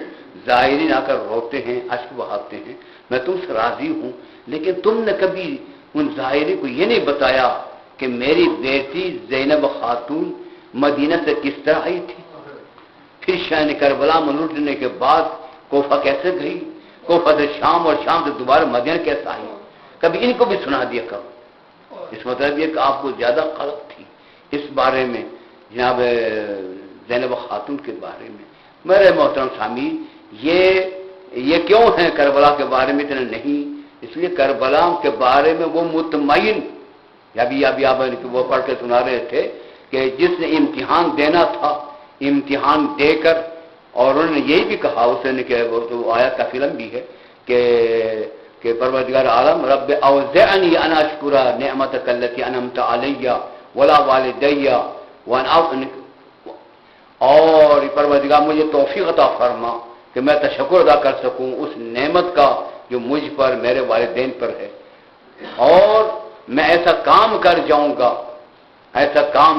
زائرین آ کر روتے ہیں، اشک بہاتے ہیں، میں تم سے راضی ہوں، لیکن تم نے کبھی ان زائرین کو یہ نہیں بتایا کہ میری بیٹی زینب خاتون مدینہ سے کس طرح آئی تھی، پھر شان کربلا میں لوٹنے کے بعد کوفہ کیسے گئی، کوفہ سے شام اور شام سے دوبارہ مدینہ کیسے آئی، کبھی ان کو بھی سنا دیا کرو. اس مطلب یہ کہ آپ کو زیادہ خلق تھی اس بارے میں جناب زینب خاتون کے بارے میں. میرے محترم سامی یہ کیوں ہے کربلا کے بارے میں اتنا نہیں؟ اس لیے کربلا کے بارے میں وہ مطمئن ابھی آپ وہ پڑھ کے سنا رہے تھے کہ جس نے امتحان دینا تھا امتحان دے کر، اور انہوں نے یہی بھی کہا اس نے کہ وہ تو آیت کا فلم بھی ہے کہ پروردگار عالم رب اوزعنی ان اشکر نعمتک التی انعمت علی ولا والدی اور پروردگار مجھے توفیق عطا فرما کہ میں تشکر ادا کر سکوں اس نعمت کا جو مجھ پر میرے والدین پر ہے، اور میں ایسا کام کر جاؤں گا، ایسا کام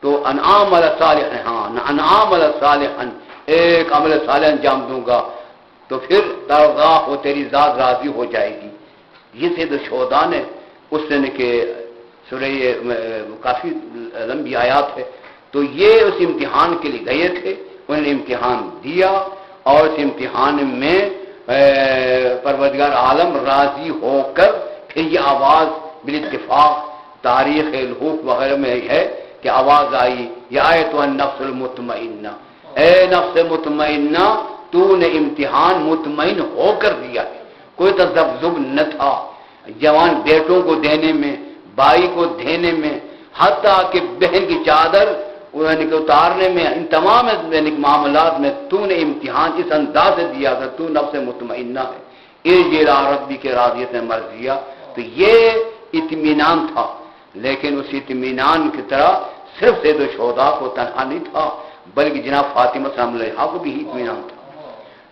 تو انعام علی صالحا، انعام علی صالحا، ایک عمل صالح انجام دوں گا تو پھر ترغا ہو تیری ذات راضی ہو جائے گی. یہ سید الشہداء نے اس نے کہ سورہ کافی لمبی آیات ہے. تو یہ اس امتحان کے لیے گئے تھے، انہوں نے امتحان دیا اور اس امتحان میں پروردگار عالم راضی ہو کر پھر یہ آواز بالاتفاق تاریخ الحوق وغیرہ میں ہے کہ آواز آئی یا آیت النفس المطمئنہ، اے نفس مطمئنہ تو نے امتحان مطمئن ہو کر دیا ہے، کوئی تذبذب نہ تھا جوان بیٹوں کو دینے میں، بھائی کو دینے میں، حتیٰ کہ بہن کی چادر اتارنے میں، ان تمام معاملات میں تو نے امتحان اس انداز سے دیا تھا تو نفس مطمئنہ ہے، ارجع ربی کے راضیت مرضیہ. تو یہ اطمینان تھا، لیکن اس اطمینان کی طرح صرف سید الشہداء کو تنہا نہیں تھا بلکہ جناب فاطمہ سلام اللہ علیہا کو بھی اطمینان تھا.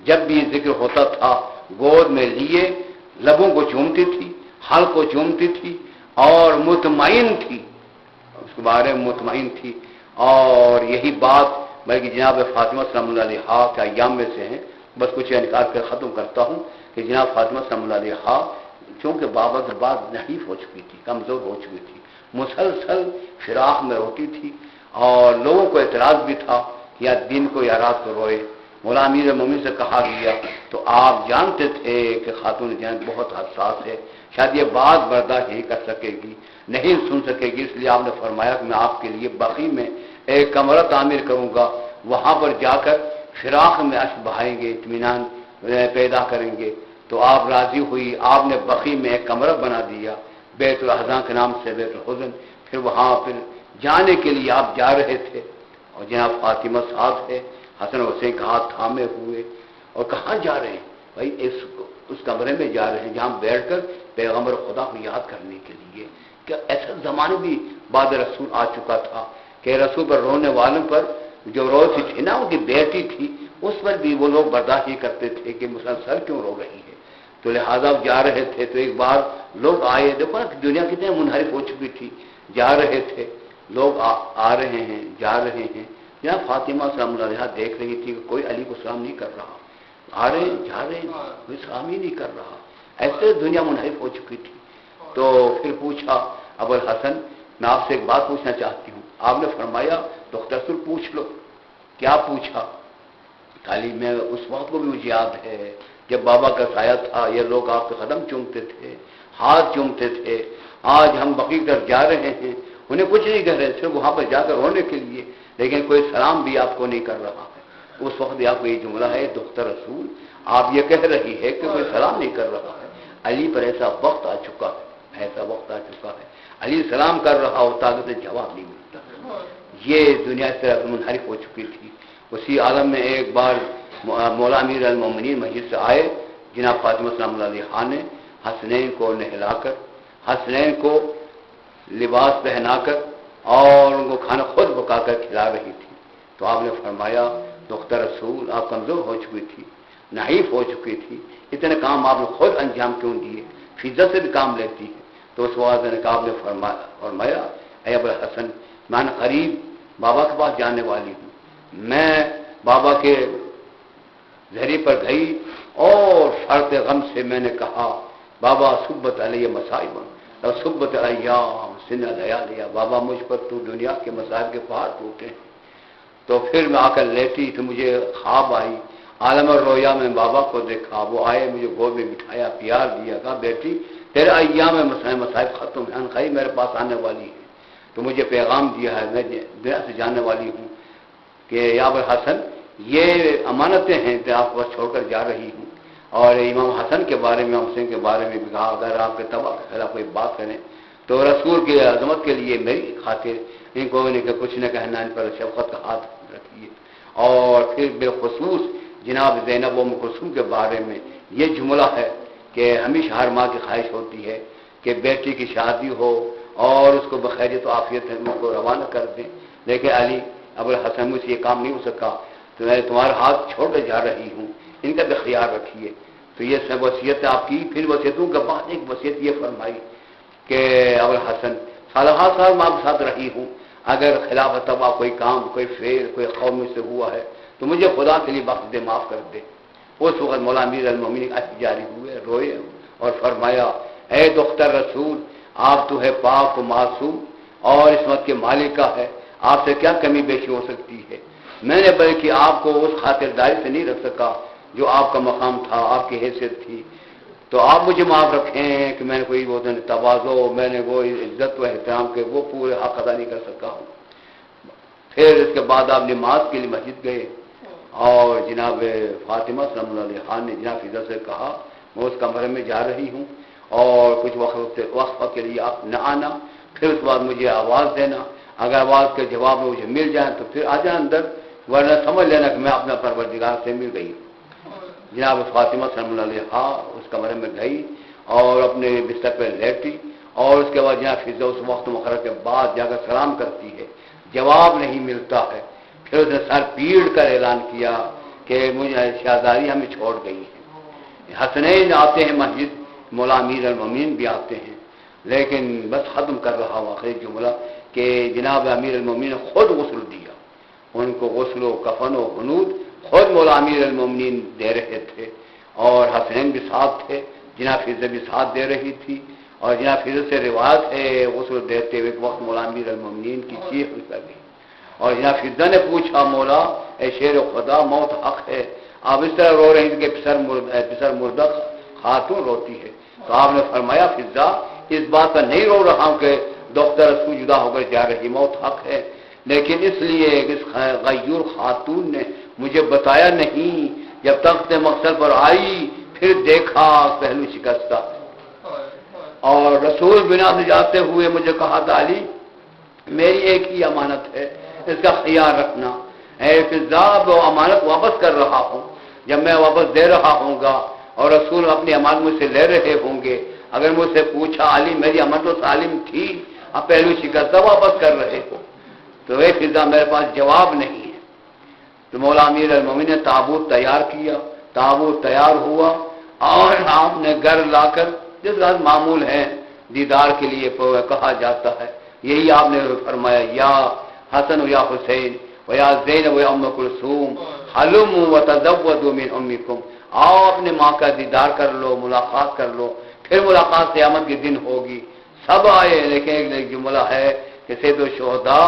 جب بھی ذکر ہوتا تھا گود میں لیے لبوں کو چومتی تھی، حل کو چومتی تھی اور مطمئن تھی، اس کے بارے میں مطمئن تھی. اور یہی بات بلکہ جناب فاطمہ سلام اللہ علیہا کے ایام میں سے ہیں. بس کچھ انکار کر ختم کرتا ہوں کہ جناب فاطمہ سلام اللہ علیہا چونکہ بابا سے بعد نحیف ہو چکی تھی، کمزور ہو چکی تھی، مسلسل فراق میں روتی تھی اور لوگوں کو اعتراض بھی تھا کہ یا دن کو یا رات کو روئے. مولا امیر مومن سے کہا گیا تو آپ جانتے تھے کہ خاتون جان بہت حساس ہے، شاید یہ بات برداشت نہیں کر سکے گی، نہیں سن سکے گی، اس لیے آپ نے فرمایا کہ میں آپ کے لیے بقی میں ایک کمرہ تعمیر کروں گا، وہاں پر جا کر فراق میں اشک بہائیں گے، اطمینان پیدا کریں گے. تو آپ راضی ہوئی، آپ نے بقی میں ایک کمرہ بنا دیا بیت الاحزان کے نام سے، بیت الحزن. پھر وہاں پھر جانے کے لیے آپ جا رہے تھے اور جناب فاطمہ ساتھ ہے، حسن حسین کا ہاتھ تھامے ہوئے. اور کہاں جا رہے ہیں بھائی؟ اس کمرے میں جا رہے ہیں جہاں بیٹھ کر پیغمبر خدا کو یاد کرنے کے لیے. کہ ایسا زمانے بھی بعد رسول آ چکا تھا کہ رسول پر رونے والوں پر جو روتی تھی نا ان کی بیٹی تھی، اس پر بھی وہ لوگ برداشت نہیں کرتے تھے کہ مسلسل کیوں رو رہی ہے. تو لہذا جا رہے تھے تو ایک بار لوگ آئے، دیکھو نا دنیا کتنے منحرف ہو چکی تھی، جا رہے تھے لوگ آ رہے ہیں جا رہے ہیں. یہاں فاطمہ سلام اللہ علیہا دیکھ رہی تھی کہ کوئی علی کو سلام نہیں کر رہا، آ رہے ہیں جا رہے ہیں کوئی سلام ہی نہیں کر رہا. ایسے دنیا منحرف ہو چکی تھی. تو پھر پوچھا ابو الحسن میں آپ سے ایک بات پوچھنا چاہتی ہوں. آپ نے فرمایا مختصر پوچھ لو. کیا پوچھا؟ تعلیم میں اس وقت کو بھی مجھے یاد ہے جب بابا کا سایہ تھا، یہ لوگ آپ کے قدم چومتے تھے، ہاتھ چومتے تھے. آج ہم بقی طرف جا رہے ہیں، انہیں کچھ نہیں کہہ رہے، صرف وہاں پر جا کر رونے کے لیے، لیکن کوئی سلام بھی آپ کو نہیں کر رہا ہے. اس وقت آپ کو یہ جملہ ہے دختر رسول، آپ یہ کہہ رہی ہے کہ کوئی سلام نہیں کر رہا ہے. علی پر ایسا وقت آ چکا ہے، ایسا وقت آ چکا ہے علی سلام کر رہا ہوتا تو جواب نہیں ملتا. یہ دنیا اس طرح منحرف ہو چکی تھی. اسی عالم میں ایک بار مولا امیر المومنین مسجد سے آئے، جناب فاطمہ سلام اللہ علیہا نے حسنین کو نہلا کر، حسنین کو لباس پہنا کر اور ان کو کھانا خود پکا کر کھلا رہی تھی. تو آپ نے فرمایا دختر رسول آپ کمزور ہو چکی تھی، نحیف ہو چکی تھی، اتنے کام آپ نے خود انجام کیوں دیے؟ فضا سے بھی کام لیتی ہے. تو اس وقت نقاب نے فرمایا اے ابوالحسن میں قریب بابا کے پاس جانے والی ہوں. میں بابا کے زہری پر گئی اور فرط غم سے میں نے کہا بابا صبت علیہ مصائب اور صبت ایام سن لیا، بابا مجھ پر تو دنیا کے مصائب کے پہاڑ ٹوٹے. تو پھر میں آ کر لیٹی تو مجھے خواب آئی، عالم الرویا میں بابا کو دیکھا، وہ آئے مجھے گود میں بٹھایا، پیار دیا، کہا بیٹی تیرے ایام مصائب ختم ہیں، خیر میرے پاس آنے والی ہے. تو مجھے پیغام دیا ہے، میں دنیا سے جانے والی ہوں کہ یا ابوالحسن یہ امانتیں ہیں کہ آپ کو چھوڑ کر جا رہی ہوں. اور امام حسن کے بارے میں، امام حسین کے بارے میں بھی کہا اگر آپ کے تباہ کے خلاف کوئی بات کریں تو رسول کی عظمت کے لیے میری خاطر ان کو کچھ نہ کہنا، ان پر شفقت کا ہاتھ رکھیے. اور پھر بالخصوص جناب زینب ام کلثوم کے بارے میں یہ جملہ ہے کہ ہمیشہ ہر ماں کی خواہش ہوتی ہے کہ بیٹی کی شادی ہو اور اس کو بخیریت و عافیت ان کو روانہ کر دیں. لیکن علی ابوالحسن مجھ سے یہ کام نہیں ہو سکا تو میں تمہارا ہاتھ چھوڑ کر جا رہی ہوں، ان کا بھی خیال رکھیے. تو یہ سب وصیت آپ کی. پھر وصیتوں کے بعد ایک وصیت یہ فرمائی کہ ابوالحسن سالہ سال میں آپ کے ساتھ رہی ہوں، اگر خلاف تباہ کوئی کام، کوئی فعل، کوئی قوم میں سے ہوا ہے تو مجھے خدا کے لیے بخش دے، معاف کر دے. اس وقت مولا امیر المومنین جاری ہوئے، روئے اور فرمایا اے دختر رسول آپ تو ہے پاک و معصوم اور عصمت کے مالک کا ہے، آپ سے کیا کمی بیشی ہو سکتی ہے. میں نے بلکہ آپ کو اس خاطرداری سے نہیں رکھ سکا جو آپ کا مقام تھا، آپ کی حیثیت تھی. تو آپ مجھے معاف رکھیں کہ میں نے کوئی وہ تواضع، میں نے وہ عزت و احترام کے وہ پورے حق ادا نہیں کر سکا ہوں. پھر اس کے بعد آپ نماز کے لیے مسجد گئے اور جناب فاطمہ صلی اللہ علیہ خان نے جناب فضا سے کہا میں اس کمرے میں جا رہی ہوں اور کچھ وقفہ کے لیے آپ نہ آنا، پھر اس بعد مجھے آواز دینا، اگر آواز کے جواب میں مجھے مل جائیں تو پھر آ جائیں اندر، ورنہ سمجھ لینا کہ میں اپنا پروردگار سے مل گئی. جناب فاطمہ صلی اللہ علیہ اس کمرے میں گئی اور اپنے بستر پہ لیٹی اور اس کے بعد جناب فضا اس وقت مقرر کے بعد جا کر سلام کرتی ہے، جواب نہیں ملتا ہے. پھر اس نے سر پیڑ کر اعلان کیا کہ مجھے شہزادی ہمیں چھوڑ گئی ہے. حسنین آتے ہیں مسجد، مولا امیر المومنین بھی آتے ہیں، لیکن بس ختم کر رہا ہوں آخری جملہ کہ جناب امیر المومنین نے خود غسل دیا، ان کو غسل و کفن و غنود خود مولا امیر المومنین دے رہے تھے اور حسنین بھی ساتھ تھے، جناب فضا بھی ساتھ دے رہی تھی. اور جناب فضا سے روایت ہے غسل دیتے ہوئے ایک وقت مولا امیر المومنین کی چیخ نکل گئی اور جناب فضا نے پوچھا مولا اے شیر خدا موت حق ہے، آپ اس طرح رو رہے ہیں کہ پسر مردہ خاتون روتی ہے. تو آپ نے فرمایا فضا اس بات پر نہیں رو رہا ہوں کہ دختر رسول جدا ہو کر جا رہی، موت حق ہے، لیکن اس لیے اس غیور خاتون نے مجھے بتایا نہیں، جب تخت مقصد پر آئی پھر دیکھا پہلو شکستہ اور رسول بنا سے جاتے ہوئے مجھے کہا تھا علی میری ایک ہی امانت ہے، اس کا خیال رکھنا. اے فضا وہ امانت واپس کر رہا ہوں، جب میں واپس دے رہا ہوں گا اور رسول اپنی امانت مجھ سے لے رہے ہوں گے، اگر مجھ سے پوچھا علی میری امانت تو سالم تھی، اب پہلو شکستہ واپس کر رہے ہو، تو اے فضا میرے پاس جواب نہیں ہے. تو مولا امیر المومنین نے تابوت تیار کیا، تابوت تیار ہوا اور آپ نے گھر لا کر جس طرح معمول ہے دیدار کے لیے کہا جاتا ہے، یہی آپ نے فرمایا یا حسن و یا حسین و یا زینب و یا ام کلثوم حلموا وتزودوا من امکم، آؤ اپنے ماں کا دیدار کر لو، ملاقات کر لو، پھر ملاقات قیامت کے دن ہوگی. سب آئے لیکن ایک جملہ ہے کہ سید الشہداء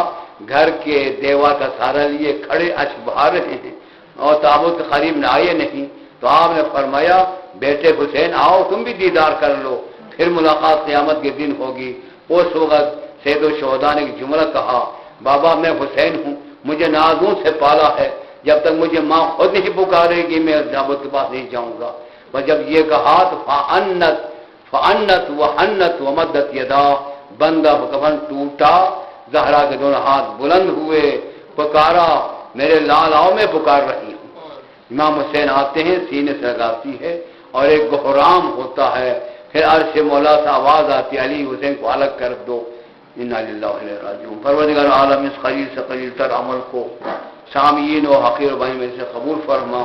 گھر کے دیوار کا سہارا لیے کھڑے اچھ بہا رہے ہیں اور تابوت کے قریب نہ آئے نہیں. تو آپ نے فرمایا بیٹے حسین آؤ تم بھی دیدار کر لو، پھر ملاقات قیامت کے دن ہوگی. اس وقت سید الشہداء نے ایک جملہ کہا بابا میں حسین ہوں، مجھے نازوں سے پالا ہے، جب تک مجھے ماں خود نہیں پکارے گی میں تابوت کے پاس نہیں جاؤں گا. اور جب یہ کہا تو فعنت وحنت ومدت یدا، بندہ کفن ٹوٹا، زہرا کے دونوں ہاتھ بلند ہوئے، پکارا میرے لال آؤ میں پکار رہی ہوں. امام حسین آتے ہیں، سینے سے لگاتی ہے اور ایک گہرام ہوتا ہے، پھر عرش مولا سے آواز آتی علی حسین کو الگ کر دو. انا للہ و انا الیہ راجعون. پروردگار عالم اس قلیل سے قلیل تر عمل کو سامعین و حقیر بھائی میں سے قبول فرما.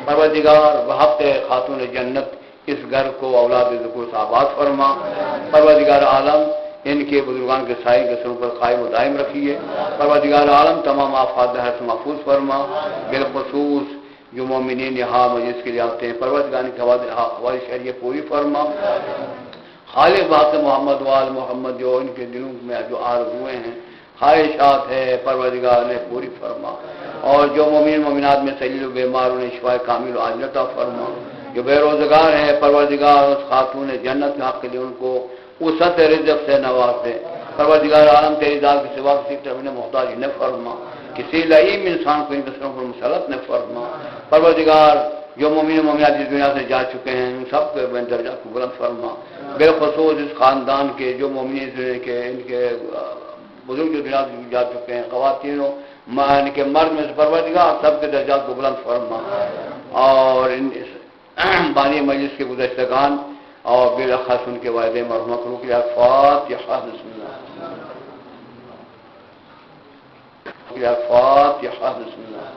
پروردگار بحق خاتون جنت اس گھر کو اولاد ذکور سے آباد فرما، پروردگار عالم ان کے بزرگان کے سائے کے سروں پر قائم و دائم رکھیے، پروردگار عالم تمام آفات دہر سے محفوظ فرما، بالخصوص جو مومنین یہاں مجلس کے لیے آتے ہیں پروردگار کی ہماری شہریت پوری فرما، خالق بات محمد وال محمد جو ان کے دلوں میں جو آرزوئیں ہیں خواہشات ہے پروردگار نے پوری فرما، اور جو مومن مومنات میں سلیل و بیمار انہیں شفاء کامل و عاجل عطا فرما، جو بے روزگار ہیں پروردگار اس خاتون جنت میں حق کے لیے ان کو وسعت رزق سے نواز دے، پروردگار عالم تیری ذات کے سوا کسی طرف انہیں محتاج نہ فرما، کسی لئیم انسان کو ان قسموں پر مسلط نہ فرما، پروردگار جو مومن مومنات اس دنیا سے جا چکے ہیں ان سب کے بین درجات کو بلند فرما، بالخصوص اس خاندان کے جو مومنین کے ان کے بزرگ جو دنیا سے جا چکے ہیں خواتین ان کے مرد میں سے پروردگار سب کے درجات کو بلند فرما، اور ان بانی مجلس کے گزشتگان اور بالاخص ان کے والدین مرحوم مخلوق کے فاتحہ بسم اللہ، فاتحہ بسم اللہ۔